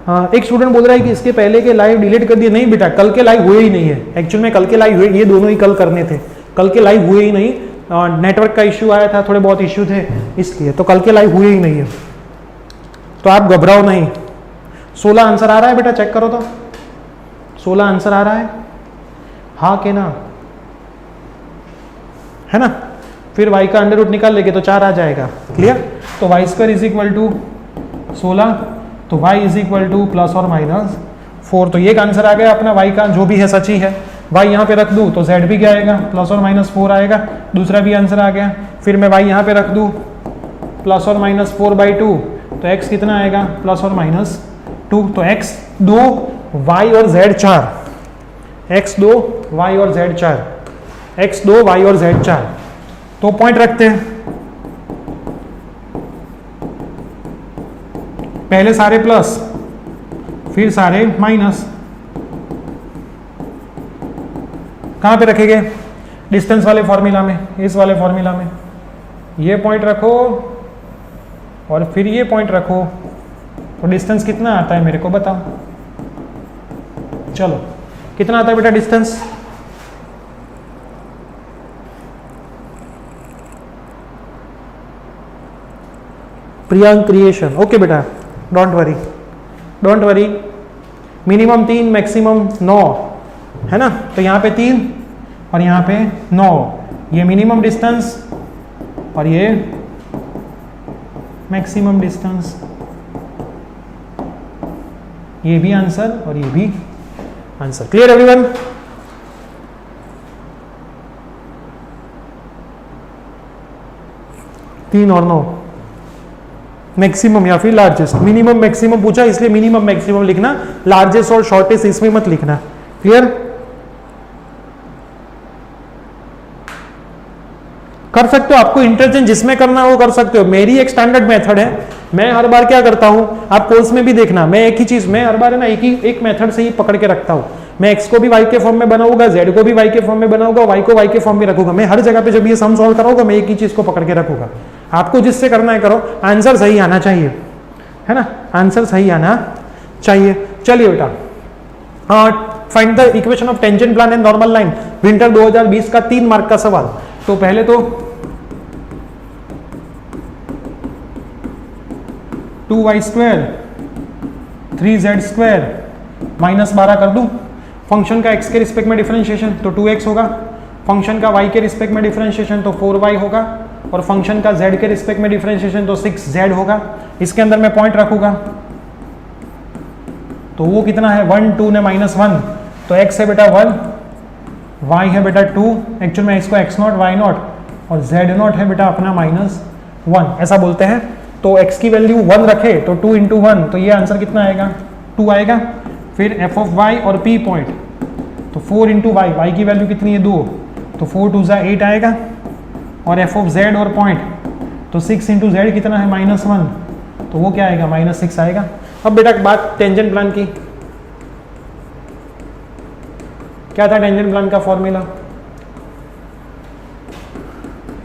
हाँ, एक स्टूडेंट बोल रहा है कि इसके पहले के लाइव डिलीट कर दिए। नहीं बेटा, कल के लाइव हुए ही नहीं है, एक्चुअल में कल के लाइव हुए, ये दोनों ही कल करने थे, कल के लाइव हुए ही नहीं, नेटवर्क का इश्यू आया था, थोड़े बहुत इश्यू थे इसलिए, तो कल के लाइव हुए ही नहीं है, तो आप घबराओ नहीं। 16 आंसर आ रहा है बेटा, चेक करो तो, 16 आंसर आ रहा है, हाँ के ना, है ना। फिर y का अंडर रूट निकाल लेंगे तो 4 आ जाएगा, क्लियर। तो y² = 16, तो y = ±4, तो ये आंसर आ गया अपना y का, जो भी है सच ही है। y यहाँ पे रख दूँ तो z भी क्या आएगा, ±4 आएगा, दूसरा भी आंसर आ गया। फिर मैं y यहाँ पे रख दूँ ±4/2, तो x कितना आएगा, ±2, तो x 2 y और z 4, x 2 y और z 4, x 2 y और z 4, तो पॉइंट रखते हैं। पहले सारे प्लस, फिर सारे माइनस, कहां पे रखेंगे, डिस्टेंस वाले फॉर्मूला में, इस वाले फॉर्मूला में ये पॉइंट रखो और फिर ये पॉइंट रखो, तो डिस्टेंस कितना आता है मेरे को बताओ। चलो कितना आता है बेटा डिस्टेंस, प्रियांक क्रिएशन, ओके बेटा, डोंट वरी, मिनिमम 3 मैक्सिमम 9, है ना। तो यहाँ पे 3 और यहाँ पे 9, ये मिनिमम डिस्टेंस और ये मैक्सिमम डिस्टेंस, ये भी आंसर और ये भी आंसर। क्लियर एवरीवन, तीन और 9, मैक्सिमम या फिर लार्जेस्ट। मिनिमम मैक्सिमम पूछा इसलिए मिनिमम मैक्सिमम लिखना, लार्जेस्ट और शॉर्टेस्ट इसमें मत लिखना। क्लियर, कर सकते हो, आपको इंटरेस्ट जिसमें करना हो कर सकते हो। मेरी एक स्टैंडर्ड मेथड है, मैं हर बार क्या करता हूं, आप कोर्स में भी देखना, मैं एक ही चीज, मैं हर बार है ना एक मेथड से ही पकड़ के रखता हूं। मैं x को भी y के फॉर्म में बनाऊंगा, z को भी y के फॉर्म में बनाऊंगा, y को y के फॉर्म में रखूंगा। मैं हर जगह पे जब ये सम सॉल्व कराऊंगा मैं एक ही चीज को पकड़ के रखूंगा। आपको जिससे करना है करो, आंसर सही आना चाहिए, है ना, आंसर सही आना चाहिए। चलिए बेटा, find the equation of tangent plane and normal line, winter 2020 का 3 मार्क का सवाल। तो पहले तो 2y² 3z² -12 कर दूं। फंक्शन का x के रिस्पेक्ट में डिफरेंशिएशन तो 2x होगा, फंक्शन का y के रिस्पेक्ट में डिफरेंशिएशन तो 4y होगा, और फंक्शन का z के रिस्पेक्ट में डिफरेंशिएशन तो 6z होगा। इसके अंदर मैं पॉइंट रखूंगा तो वो कितना है, 1 2 ने -1, तो x है बेटा 1, y है बेटा 2, एक्चुअल में इसको x0 y0 और z0 है बेटा अपना -1, ऐसा बोलते हैं। तो x की वैल्यू 1 रखे तो 2 इंटू 1, तो ये आंसर कितना आएगा 2 आएगा। फिर f ऑफ y और p पॉइंट, तो 4 इंटू वाई, वाई की वैल्यू कितनी है 2, तो 4 2 ज़ा 8 आएगा। और f ऑफ z और पॉइंट, तो 6 इंटू जेड कितना है -1, तो वो क्या आएगा -6 आएगा। अब बेटा बात टेंजेंट प्लान की, क्या था टेंजेंट प्लान का formula,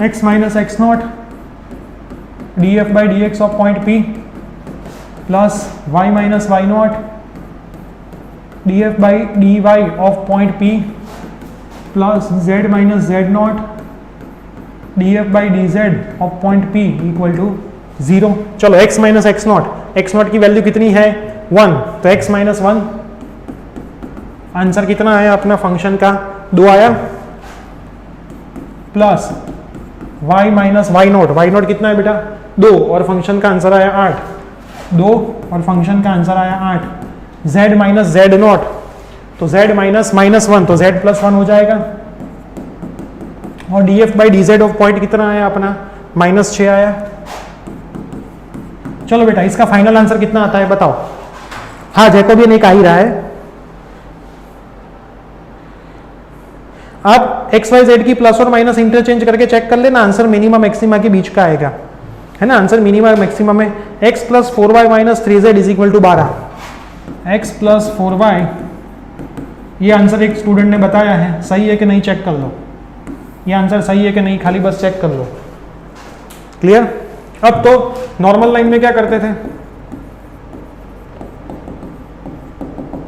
x minus x nought df by dx of point p plus y minus y not df by dy of point p plus z minus z not df by dz of point p equal to 0। चलो x minus x nought की value कितनी है 1, तो x minus 1, answer कितना आया अपना function का 2 आया, plus y minus y nought कितना है बेटा 2, और फंक्शन का आंसर आया 8, 2 और फंक्शन का आंसर आया 8। z माइनस जेड नॉट, तो z माइनस -1, तो z प्लस 1 हो जाएगा। और df by dz of point कितना आया अपना -6 आया। चलो बेटा इसका फाइनल आंसर कितना आता है बताओ। हाँ जैकोबियन एक आ ही रहा है। आप एक्स वाई जेड की प्लस और माइनस इंटरचेंज करके चेक कर लेना, आंसर मिनिमम मैक्सिमा के बीच का आएगा, है ना। आंसर मिनिमम मैक्सिमम में x plus 4y minus 3z is equal to 12, x plus 4y, ये आंसर एक स्टूडेंट ने बताया है, सही है कि नहीं चेक कर लो, ये आंसर सही है कि नहीं खाली बस चेक कर लो। क्लियर। अब तो नॉर्मल लाइन में क्या करते थे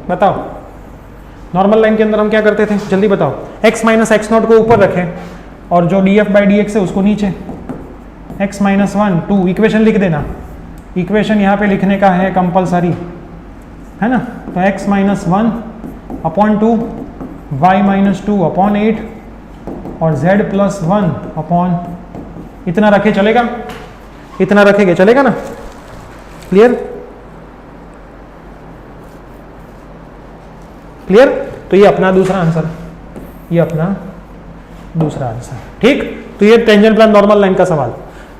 बताओ, नॉर्मल लाइन के अंदर हम क्या करते थे जल्दी बताओ। x माइनस एक्स नॉट को ऊपर रखें और जो df बाई dx है उसको नीचे, x माइनस 1 2, इक्वेशन लिख देना, इक्वेशन यहाँ पे लिखने का है कंपलसरी, है ना। तो x minus 1 upon 2, y minus 2 upon 8 और z प्लस 1 अपॉन, इतना रखे चलेगा, इतना रखेंगे चलेगा ना। Clear clear. तो ये अपना दूसरा आंसर, ये अपना दूसरा आंसर, ठीक। तो ये टेंजेंट प्लान नॉर्मल लाइन का सवाल।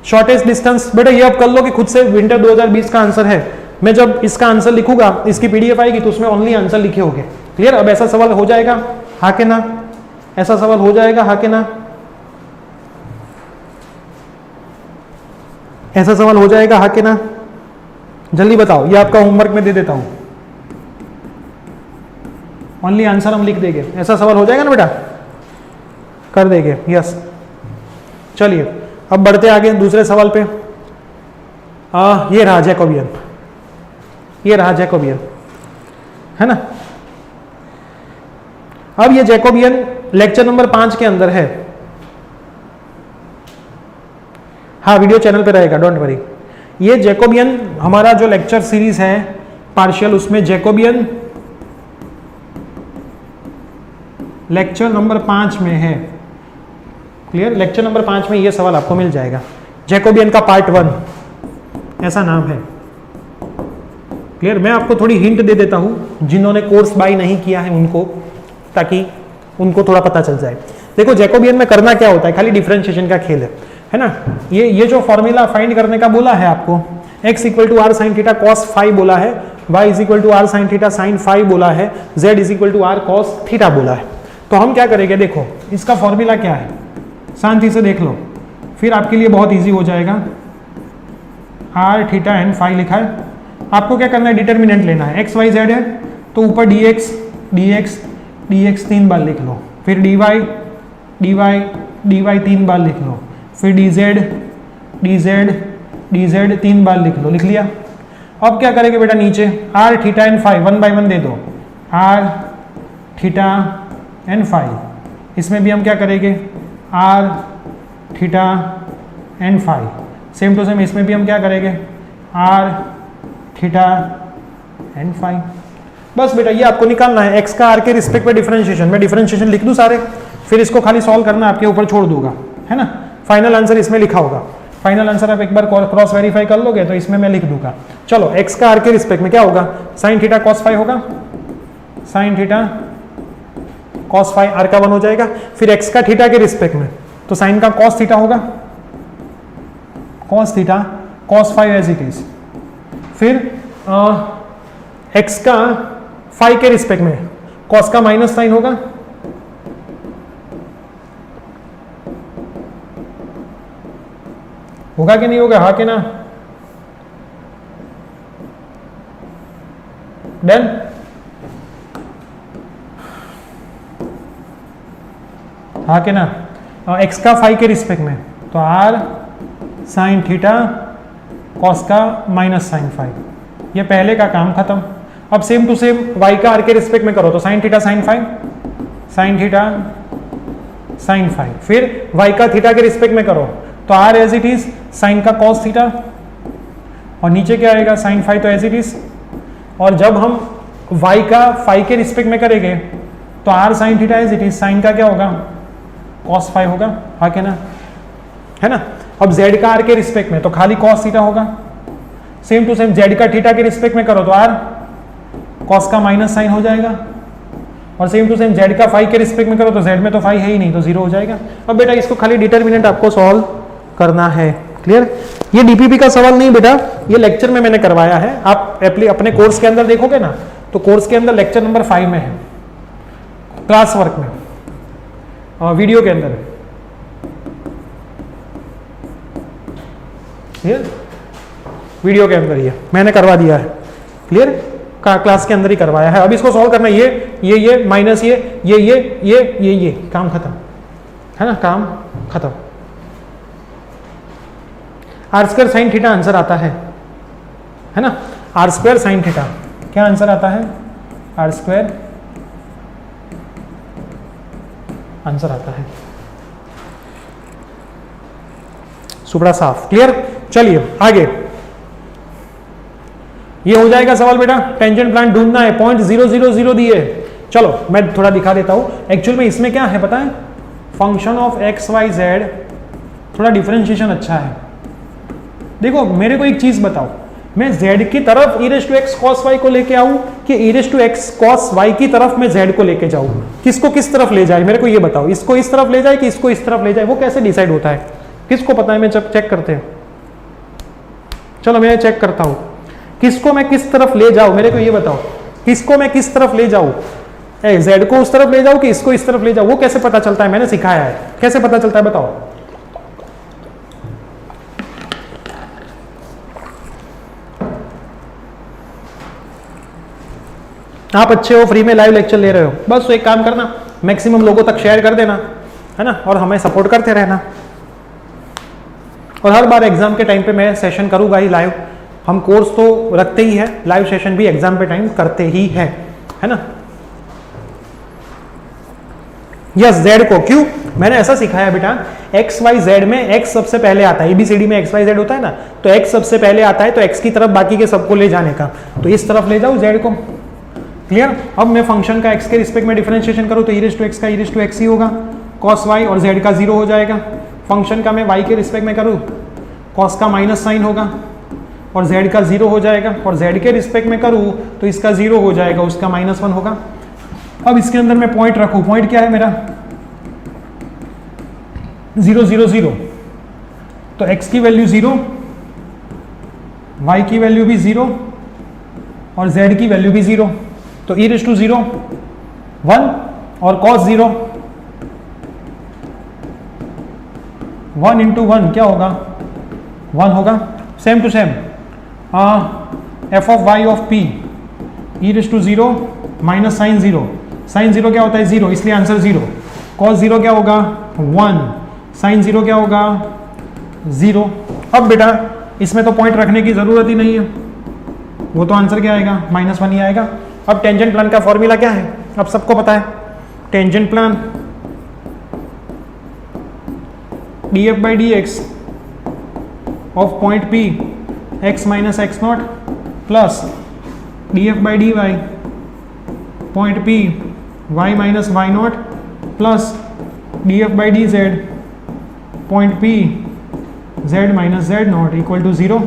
शॉर्टेस्ट डिस्टेंस बेटा ये अब कर लो कि खुद से विंटर 2020 का आंसर है। मैं जब इसका आंसर लिखूंगा, इसकी पीडीएफ आएगी तो उसमें ओनली आंसर लिखे होंगे। क्लियर। अब ऐसा सवाल हो जाएगा हाँ के ना, ऐसा सवाल हो जाएगा हाँ के ना, ऐसा सवाल हो जाएगा हाँ के ना, जल्दी बताओ। ये आपका होमवर्क में दे देता हूं, ओनली आंसर हम लिख देंगे, ऐसा सवाल हो जाएगा ना बेटा, कर देंगे यस। चलिए अब बढ़ते आगे दूसरे सवाल पे। ये रहा जैकोबियन, ये रहा जैकोबियन, है ना। अब ये जैकोबियन लेक्चर नंबर 5 के अंदर है। हाँ वीडियो चैनल पे रहेगा, डोंट वरी। ये जैकोबियन हमारा जो लेक्चर सीरीज है पार्शियल, उसमें जैकोबियन लेक्चर नंबर 5 में है। क्लियर। लेक्चर नंबर 5 में ये सवाल आपको मिल जाएगा, जैकोबियन का पार्ट 1 ऐसा नाम है। क्लियर। मैं आपको थोड़ी हिंट दे देता हूं जिन्होंने कोर्स बाय नहीं किया है उनको, ताकि उनको थोड़ा पता चल जाए। देखो जैकोबियन में करना क्या होता है, खाली डिफरेंशिएशन का खेल है ना। ये जो फॉर्मूला फाइंड करने का बोला है आपको, x equal to r sine theta cos phi बोला है, y is equal to r sine theta sine phi बोला है, z is equal to r cos theta बोला है। तो हम क्या करेंगे, देखो इसका फॉर्मूला क्या है, शांति से देख लो, फिर आपके लिए बहुत इजी हो जाएगा। आर थीटा एंड फाई लिखा है, आपको क्या करना है, डिटर्मिनेंट लेना है। एक्स वाई जेड है तो ऊपर dx dx dx 3 बार लिख लो, फिर dy dy dy 3 बार लिख लो, फिर dz dz dz 3 बार लिख लो। लिख लिया। अब क्या करेंगे बेटा, नीचे r theta and phi 1 by 1 दे दो, आर थीटा एंड फाई। इसमें भी हम क्या करेंगे, r theta and phi. Same to same इसमें भी हम क्या करेंगे, आर थीटा एंड फाई। बस बेटा ये आपको निकालना है, एक्स का आर के रिस्पेक्ट पे डिफरेंशिएशन। मैं डिफरेंशिएशन लिख दूं सारे, फिर इसको खाली सॉल्व करना आपके ऊपर छोड़ दूंगा, है ना। फाइनल आंसर इसमें लिखा होगा, फाइनल आंसर आप एक बार क्रॉस वेरीफाई कर लोगे तो इसमें मैं लिख दूंगा। चलो एक्स का आर के रिस्पेक्ट में क्या होगा, साइन थीटा कॉस फाई होगा, sine theta cos phi r का 1 हो जाएगा। फिर एक्स का थीटा के रिस्पेक्ट में तो साइन का कॉस थीटा होगा, cos theta cos phi as it is. फिर x का फाइव के रिस्पेक्ट में cos का माइनस साइन होगा, होगा कि नहीं होगा, हाँ कि ना? डन। हाँ कि ना? x का फाइव के रिस्पेक्ट में तो r साइन थीटा cos का माइनस साइन फाइव, ये पहले का काम खत्म। अब सेम टू सेम y का r के रिस्पेक्ट में करो तो sine theta sine phi, sine theta sine phi. फिर y का थीटा के रिस्पेक्ट में करो तो r as it is sine का cos थीटा, और नीचे क्या आएगा साइन फाइव तो एज इट इज। और जब हम y का फाइव के रिस्पेक्ट में करेंगे तो r sine theta as it is, sine का क्या होगा cos फाइव होगा, हाँ कि ना? है ना? अब z का r के रिस्पेक्ट में तो खाली cos थीटा होगा। सेम टू सेम z का थीटा के रिस्पेक्ट में करो तो r cos का माइनस साइन हो जाएगा, और सेम टू सेम z का फाइव के रिस्पेक्ट में करो तो z में तो फाइव है ही नहीं तो जीरो हो जाएगा। अब बेटा इसको खाली डिटर्मिनेंट आपको सॉल्व करना है। क्लियर? ये डीपीपी का सवाल नहीं बेटा, ये लेक्चर में मैंने करवाया है। आप अपने कोर्स के अंदर देखोगे ना तो कोर्स के अंदर लेक्चर नंबर 5 में है, क्लास वर्क में, वीडियो के अंदर। क्लियर? वीडियो के अंदर ही है, मैंने करवा दिया है। क्लियर? क्लास के अंदर ही करवाया है। अब इसको सॉल्व करना, ये माइनस ये काम खत्म, है ना? काम खत्म। R square sine theta answer आता है ना? आर स्क्वायर साइन थीटा क्या आंसर आता है? आर स्क्वायर आंसर आता है। सुबड़ा साफ। क्लियर? चलिए आगे, ये हो जाएगा सवाल बेटा। टेंजेंट प्लान ढूंढना है, 0.000 दिए। चलो मैं थोड़ा दिखा देता हूं। एक्चुअल में इसमें क्या है पता है? Function of x y z, थोड़ा डिफरेंशिएशन अच्छा है। देखो मेरे को एक चीज बताओ, मैं z की तरफ e raise to x cos y को लेके आऊं कि e raise to x cos y की तरफ मैं z को लेके जाऊं? किसको किस तरफ ले जाए मेरे को ये बताओ। इसको इस तरफ ले जाए कि इसको इस तरफ ले जाए, वो कैसे डिसाइड होता है? किसको पता है? मैं जब चेक करते हैं, चलो मैं चेक करता हूं किसको मैं किस तरफ ले जाऊं, मेरे को ये बताओ। किसको मैं किस तरफ ले जाऊं? z को उस तरफ ले जाऊं कि इसको इस तरफ ले जाऊं? वो कैसे पता चलता है? मैंने सिखाया है, कैसे पता चलता है बताओ। आप अच्छे हो, फ्री में लाइव लेक्चर ले रहे हो, बस तो एक काम करना, मैक्सिमम लोगों तक शेयर कर देना, है ना? और हमें सपोर्ट करते रहना। और हर बार एग्जाम के टाइम पे मैं सेशन करूंगा ही लाइव। हम कोर्स तो रखते ही है, लाइव सेशन भी एग्जाम पे टाइम करते ही है ना? यस, जेड को क्यों मैंने ऐसा सिखाया बेटा, एक्स वाई जेड में एक्स सबसे पहले आता है। एबीसीडी में एक्स वाई जेड होता है ना, तो एक्स सबसे पहले आता है, तो एक्स की तरफ बाकी के सबको ले जाने का, तो इस तरफ ले जाओ जेड को। क्लियर? अब मैं फंक्शन का एक्स के रिस्पेक्ट में डिफरेंशिएशन करूं तो e रेज़ टू एक्स का e रेज़ टू एक्स ही होगा, cos y, और z का 0 हो जाएगा। फंक्शन का मैं y के रिस्पेक्ट में करूं cos का माइनस साइन होगा और z का 0 हो जाएगा, और z के रिस्पेक्ट में करूं तो इसका 0 हो जाएगा, उसका -1 होगा। अब इसके अंदर मैं पॉइंट रखूं, पॉइंट क्या है मेरा? 0 0 0, तो x की वैल्यू 0, y की वैल्यू भी 0 और z की वैल्यू भी 0, तो e रेज़ टू 0 1 और cos 0 1 इंटू 1 क्या होगा? 1 होगा। Same to same f of y of p e raise to 0 minus sine 0, sine 0 क्या होता है? 0, इसलिए आंसर 0। cos 0 क्या होगा? 1, साइन 0 क्या होगा? 0। अब बेटा इसमें तो पॉइंट रखने की जरूरत ही नहीं है, वो तो आंसर क्या आएगा? -1 ही आएगा। अब टेंजेंट प्लान का फॉर्मूला क्या है? अब सबको पता है, tangent plane df by dx of point p x minus x not plus df by dy point p y minus y not plus df by dz point p z minus z nought equal to 0।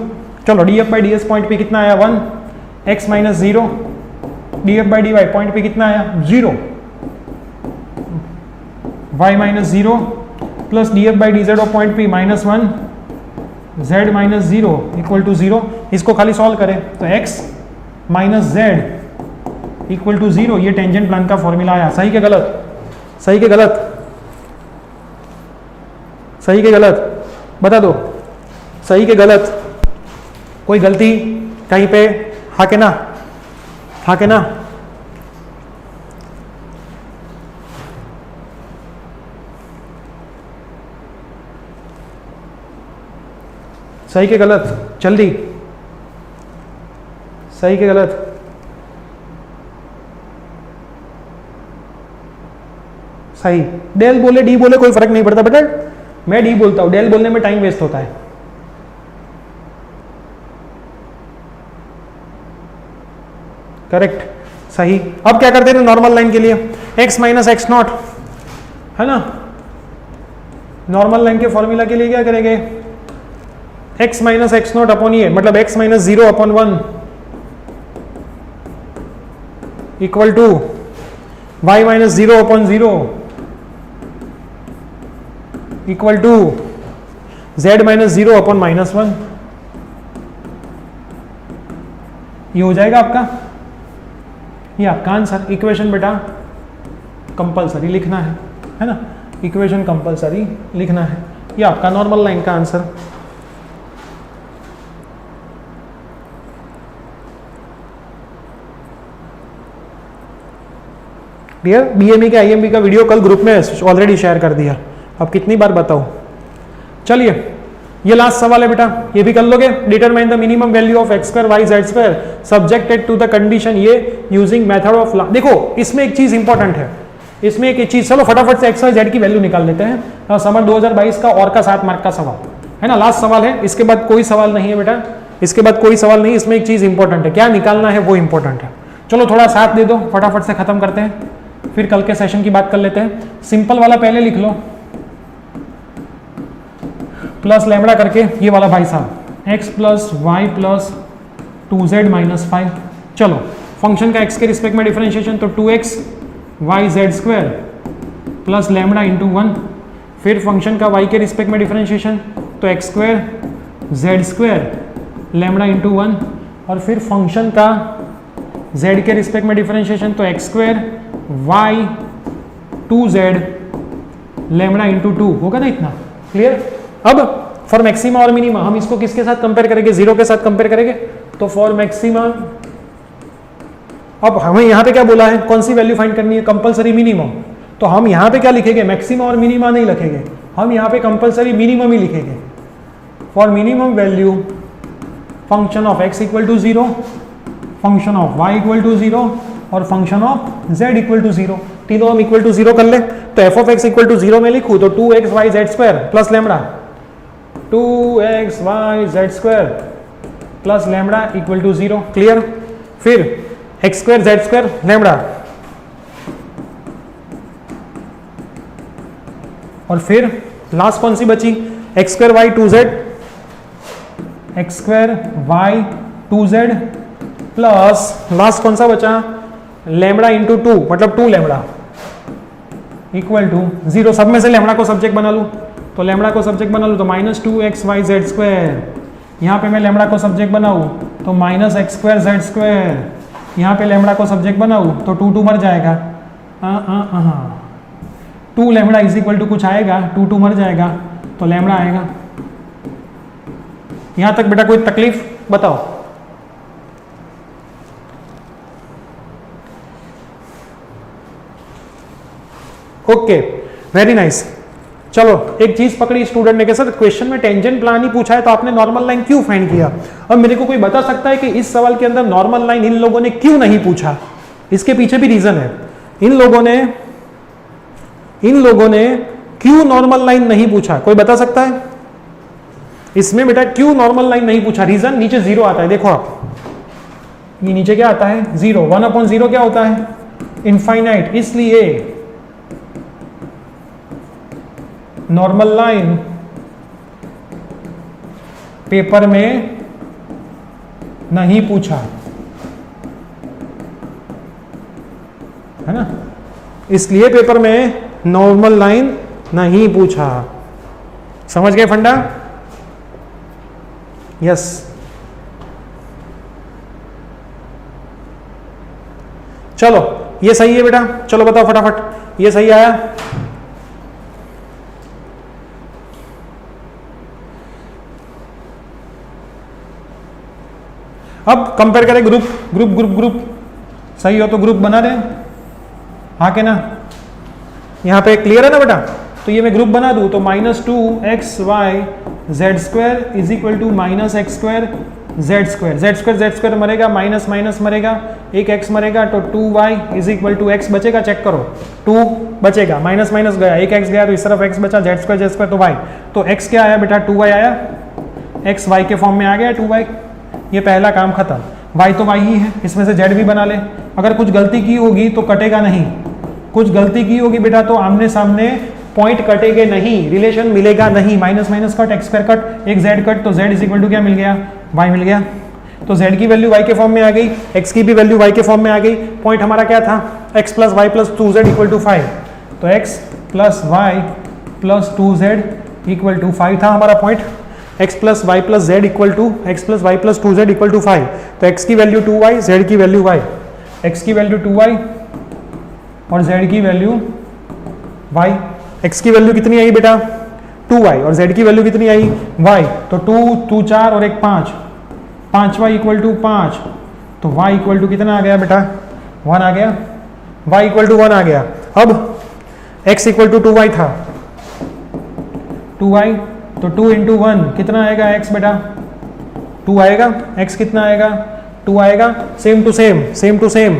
चलो df by ds point p कितना आया? 1, x minus 0, df by dy point पे कितना आया? 0, y minus 0 plus df by dz of point p -1, z minus zero equal to zero. इसको खाली solve करें तो x minus z equal to zero, ये टेंजेंट प्लान का फॉर्मूला आया। सही के गलत? सही के गलत? सही के गलत बता दो, सही के गलत? कोई गलती कहीं पे? हाँ के ना? हाँ के ना? सही के गलत? जल्दी, सही के गलत? सही। डेल बोले डी बोले कोई फर्क नहीं पड़ता बेटा, मैं डी बोलता हूं, डेल बोलने में टाइम वेस्ट होता है। करेक्ट, सही। अब क्या करते हैं नॉर्मल लाइन के लिए? x माइनस एक्स नॉट, है ना? नॉर्मल लाइन के फॉर्मूला के लिए क्या करेंगे? x minus x nought upon ये, मतलब x minus zero upon one equal to y minus zero upon zero equal to z minus zero upon minus one. ये हो जाएगा आपका, ये आपका आंसर। इक्वेशन बेटा कंपलसरी लिखना है ना? इक्वेशन कंपलसरी लिखना है। ये आपका नॉर्मल लाइन का आंसर। क्लियर? बीएमई के आईएमबी का वीडियो कल ग्रुप में ऑलरेडी शेयर कर दिया, अब कितनी बार बताऊं। चलिए ये लास्ट सवाल है बेटा, ये भी कर लोगे। Determine the minimum value of x square y z square subjected to the condition ये यूजिंग मेथड ऑफ। देखो इसमें एक चीज इंपॉर्टेंट है, इसमें एक चीज, चलो फटाफट से एक्स वाई जेड की वैल्यू निकाल लेते हैं। समर 2022 का और का 7 मार्क का सवाल है ना, लास्ट सवाल है, इसके बाद कोई सवाल नहीं है बेटा, इसके बाद कोई सवाल नहीं। इसमें एक चीज इंपॉर्टेंट है, क्या निकालना है वो इंपॉर्टेंट है। चलो थोड़ा साथ दे दो, फटाफट से खत्म करते हैं, फिर कल के सेशन की बात कर लेते हैं। सिंपल वाला पहले लिख लो, प्लस लैम्बडा करके, ये वाला भाई साहब x plus y plus 2z minus 5। चलो फंक्शन का x के रिस्पेक्ट में डिफरेंशिएशन, तो 2x y z square plus lambda into 1। फिर फंक्शन का y के रिस्पेक्ट में डिफरेंशिएशन, तो x square z square lambda into 1। और फिर फंक्शन का z के रिस्पेक्ट में डिफरेंशिएशन, तो x square y 2z lambda into 2 होगा ना इतना। क्लियर? अब फॉर मैक्सिमा और मिनिमा हम इसको किसके साथ कंपेयर करेंगे? जीरो के साथ कंपेयर करेंगे। तो फॉर मैक्सिमा, अब हमें यहां पे क्या बोला है, कौन सी वैल्यू फाइंड करनी है? Compulsory minimum. तो हम यहां पे क्या लिखेंगे? मैक्सिमा और मिनिमा नहीं लिखेंगे, हम यहां पे कंपलसरी मिनिमम ही लिखेंगे। For minimum value function of x equal to 0, function of y equal to 0 और function of z equal to 0। तीनों हम इक्वल टू 0 कर ले, तो f of x equal to 0 में लिखूं तो 2x y z square plus lambda, 2x y z square plus lambda equal to 0। Clear? फिर x square z square lambda, और फिर लास्ट कौन सी बची? x square y 2z, x square y 2z plus last कौन सा बचा? Lambda into 2, मतलब 2 लैम्बडा इक्वल टू 0। सब में से लैम्बडा को सब्जेक्ट बना लूं, तो लैम्बडा को सब्जेक्ट बना लूं तो minus 2x y z square. यहाँ पे मैं लैम्बडा को सब्जेक्ट बनाऊं तो minus x square z square. यहाँ पे लैम्बडा को सब्जेक्ट बनाऊं तो 2 मर जाएगा, 2 लैम्बडा इज इक्वल टू कुछ आएगा, 2 मर जाएगा तो लैम्बडा आएगा। यहाँ तक बेटा कोई तकलीफ? बताओ। Okay, very nice. चलो एक चीज पकड़ी स्टूडेंट ने, कैसे क्वेश्चन में टेंजेंट प्लान ही पूछा है तो आपने नॉर्मल लाइन क्यों फाइंड किया? अब मेरे को कोई बता सकता है कि इस सवाल के अंदर नॉर्मल लाइन इन लोगों ने क्यों नहीं पूछा? इसके पीछे भी रीजन है। इन लोगों ने क्यों नॉर्मल लाइन नहीं पूछा? कोई बता सकता है इसमें बेटा क्यों नॉर्मल लाइन नहीं पूछा? रीजन नीचे 0 आता है, देखो आप, ये नीचे क्या आता है? 0। 1/0 क्या होता है? इनफाइनाइट। इसलिए नॉर्मल लाइन पेपर में नहीं पूछा, है ना? इसलिए पेपर में नॉर्मल लाइन नहीं पूछा। समझ गए फंडा? यस, चलो ये सही है बेटा, चलो बताओ फटाफट, ये सही आया। अब कंपेयर करें ग्रुप ग्रुप ग्रुप ग्रुप, सही हो तो ग्रुप बना दें, हाँ के ना, यहाँ पे क्लियर है ना बेटा। तो ये मैं ग्रुप बना दूँ तो -2xy z square is equal to -x square z square, z square z square मरेगा, माइनस माइनस मरेगा, एक x मरेगा, तो 2y is equal to x बचेगा, चेक करो 2 बचेगा, माइनस माइनस गया, एक x गया तो इस तरफ x बचा, z स्क्वायर तो y, तो x क्या आया बेटा 2y आया, x y के फॉर्म में आ गया 2y, ये पहला काम खत्म। y तो y ही है, इसमें से z भी बना ले, अगर कुछ गलती की होगी तो कटेगा नहीं, कुछ गलती की होगी बेटा तो आमने सामने पॉइंट कटेंगे नहीं, रिलेशन मिलेगा नहीं, minus minus cut, x square cut, एक z कट, तो z इज इक्वल टू क्या मिल गया, y मिल गया। तो z की वैल्यू y के फॉर्म में आ गई, x की भी वैल्यू y के फॉर्म में आ गई, पॉइंट हमारा क्या था, x plus y plus 2z equal to 5, तो x plus y plus 2z equal to 5 था हमारा point, x plus y plus z equal to x plus y plus 2z equal to 5, तो x की value 2y, z की value y, x की value 2y और z की value y, x की value कितनी आई बेटा 2y और z की वैल्यू कितनी आई y, तो 2 4 और 1 5, 5y इक्वल टू 5, तो y इक्वल टू कितना आ गया बेटा 1 आ गया, y इक्वल टू 1 आ गया। अब x इक्वल टू 2y था, 2y तो 2 इंटू 1 कितना आएगा x बेटा 2 आएगा, x कितना आएगा 2 आएगा, same to same, same to same,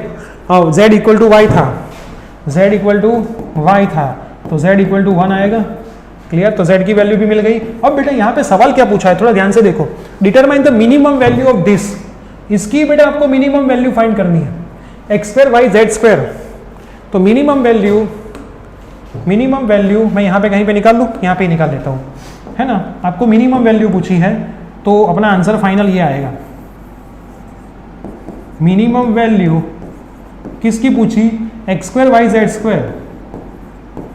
अब z इक्वल टू y था, z इक्वल टू y था, तो z इक्वल टू 1 आएगा, क्लियर। तो z की वैल्यू भी मिल गई। अब बेटा यहाँ पे सवाल क्या पूछा है, थोड़ा ध्यान से देखो, determine the minimum value of this, इसकी बेटा आपको मिनिमम वैल्यू फाइंड करनी है, x square y z square, तो मिनिमम वैल्यू मैं यहाँ पे कहीं पे निकाल लूँ, यहाँ पे ही निकाल लेता हूँ, है ना, आपको मिनिमम वैल्यू पूछी है तो अपना आंसर फाइनल ये आएगा। मिनिमम वैल्यू किसकी पूछी, x square y z square,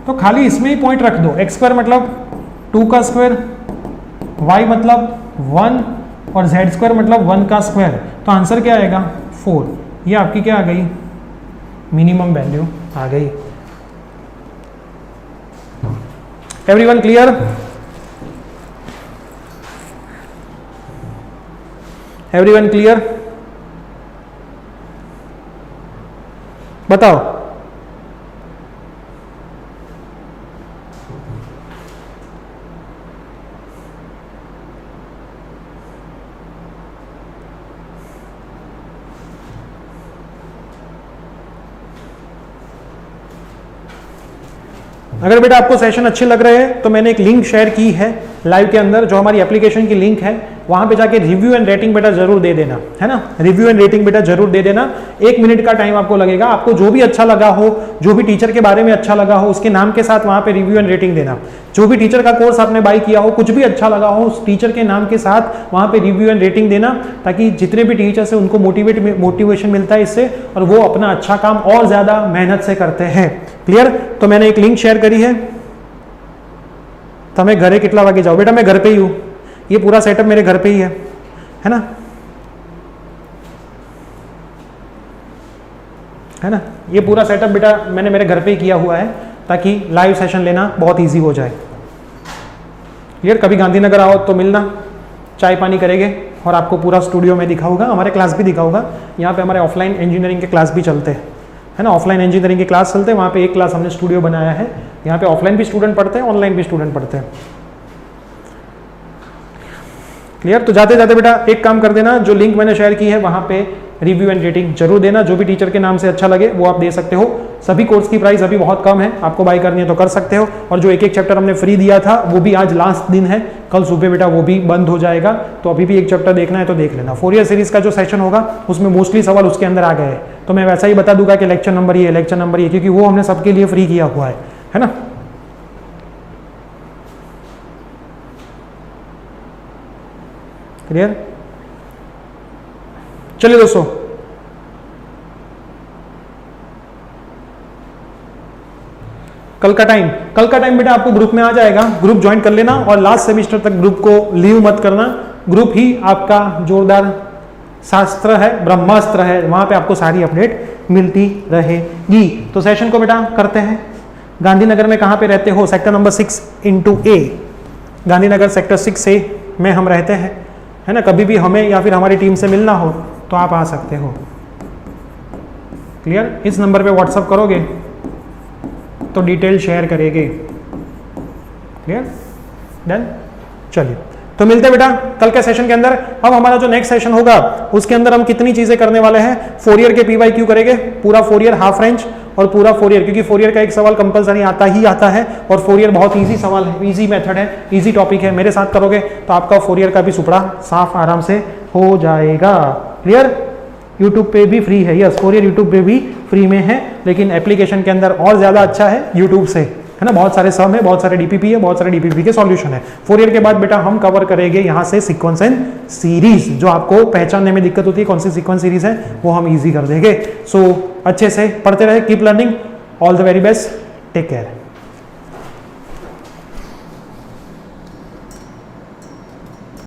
तो खाली इसमें ही पॉइंट रख दो, एक्स स्क्वायर मतलब 2 का स्क्वायर, वाई मतलब 1 और जेड स्क्वायर मतलब 1 का स्क्वायर, तो आंसर क्या आएगा 4, ये आपकी क्या आ गई मिनिमम वैल्यू आ गई। एवरीवन क्लियर, एवरीवन क्लियर, बताओ। अगर बेटा आपको सेशन अच्छे लग रहे हैं तो मैंने एक लिंक शेयर की है लाइव के अंदर, जो हमारी एप्लीकेशन की लिंक है, वहां पे जाके रिव्यू एंड रेटिंग बेटा जरूर दे देना, है ना, रिव्यू एंड रेटिंग बेटा जरूर दे देना, 1 मिनट का टाइम आपको लगेगा, आपको जो भी अच्छा लगा हो, जो भी टीचर के बारे में अच्छा लगा हो, उसके नाम के साथ वहां पे रिव्यू एंड रेटिंग देना, जो भी टीचर का कोर्स आपने बाय किया हो, कुछ भी अच्छा लगा हो, उस टीचर के नाम के साथ वहां पे रिव्यू एंड रेटिंग देना, ताकि जितने भी टीचर्स हैं उनको मोटिवेशन मिलता है इससे, और वो अपना अच्छा काम और ज्यादा मेहनत से करते हैं। क्लियर, तो मैंने एक लिंक शेयर करी है, तो मैं घरे कितना वागे जाओ, बेटा मैं घर पे ही हूँ, ये पूरा सेटअप मेरे घर पे ही है ना, है ना, ये पूरा सेटअप बेटा मैंने मेरे घर पे ही किया हुआ है, ताकि लाइव सेशन लेना बहुत इजी हो जाए। क्लियर, कभी गांधीनगर आओ तो मिलना, चाय पानी करेंगे और आपको पूरा स्टूडियो में दिखाऊंगा, हमारे क्लास भी दिखाऊंगा, यहाँ पे हमारे ऑफलाइन इंजीनियरिंग के क्लास भी चलते हैं, है ना, ऑफलाइन इंजीनियरिंग के क्लास चलते हैं, वहाँ पे एक क्लास हमने स्टूडियो बनाया है, यहाँ पे ऑफलाइन भी स्टूडेंट पढ़ते हैं, ऑनलाइन भी स्टूडेंट पढ़ते हैं। क्लियर, तो जाते जाते बेटा एक काम कर देना, जो लिंक मैंने शेयर की है वहाँ पे रिव्यू एंड रेटिंग जरूर देना, जो भी टीचर के नाम से अच्छा लगे वो आप दे सकते हो। सभी कोर्स की प्राइस अभी बहुत कम है, आपको बाय करनी है तो कर सकते हो, और जो एक चैप्टर हमने फ्री दिया था वो भी आज लास्ट दिन है, कल सुबह बेटा वो भी बंद हो जाएगा, तो अभी भी एक चैप्टर देखना है तो देख लेना। फोरियर सीरीज का जो सेशन होगा उसमें मोस्टली सवाल उसके अंदर आ गए हैं, तो मैं वैसा ही बता दूंगा कि लेक्चर नंबर ये, लेक्चर नंबर ये, क्योंकि वो हमने सबके लिए फ्री किया हुआ है ना। क्लियर, चलिए दोस्तों, कल का टाइम बेटा आपको ग्रुप में आ जाएगा, ग्रुप ज्वाइन कर लेना, और लास्ट सेमेस्टर तक ग्रुप को लीव मत करना, ग्रुप ही आपका जोरदार शास्त्र है, ब्रह्मास्त्र है, वहां पे आपको सारी अपडेट मिलती रहेगी। तो सेशन को बेटा करते हैं। गांधीनगर में कहाँ पे रहते हो? Sector number 6/A, Gandhinagar sector 6A में हम रहते हैं, है ना। कभी भी हमें या फिर हमारी टीम से मिलना हो तो आप आ सकते हो। क्लियर? इस नंबर पे व्हाट्सअप करोगे तो डिटेल शेयर करेंगे। क्लियर? डन? चलिए, तो मिलते हैं बेटा कल के सेशन के अंदर। अब हमारा जो नेक्स्ट सेशन होगा उसके अंदर हम कितनी चीजें करने वाले हैं? 4 ईयर के PYQ करेंगे, पूरा 4 ईयर हाफ रेंज और पूरा 4 ईयर, क्योंकि 4 ईयर का एक सवाल कंपलसरी आता ही आता है और 4 ईयर बहुत इजी सवाल है, इजी मेथड है, इजी टॉपिक है। मेरे साथ करोगे तो आपका 4 ईयर का भी सुपड़ा साफ आराम से हो जाएगा। क्लियर? यूट्यूब पे भी फ्री है, यस 4 ईयर यूट्यूब पे भी फ्री में है, लेकिन एप्लीकेशन के अंदर और ज्यादा अच्छा है यूट्यूब से, है ना। बहुत सारे सम है, बहुत सारे DPP है, बहुत सारे DPP के सॉल्यूशन है। 4 ईयर के बाद बेटा हम कवर करेंगे यहाँ से सीक्वेंस एंड सीरीज, जो आपको पहचानने में दिक्कत होती है कौन सी सीक्वेंस सीरीज है, वो हम इजी कर देंगे। सो अच्छे से पढ़ते रहे, keep learning, all the very best, take care.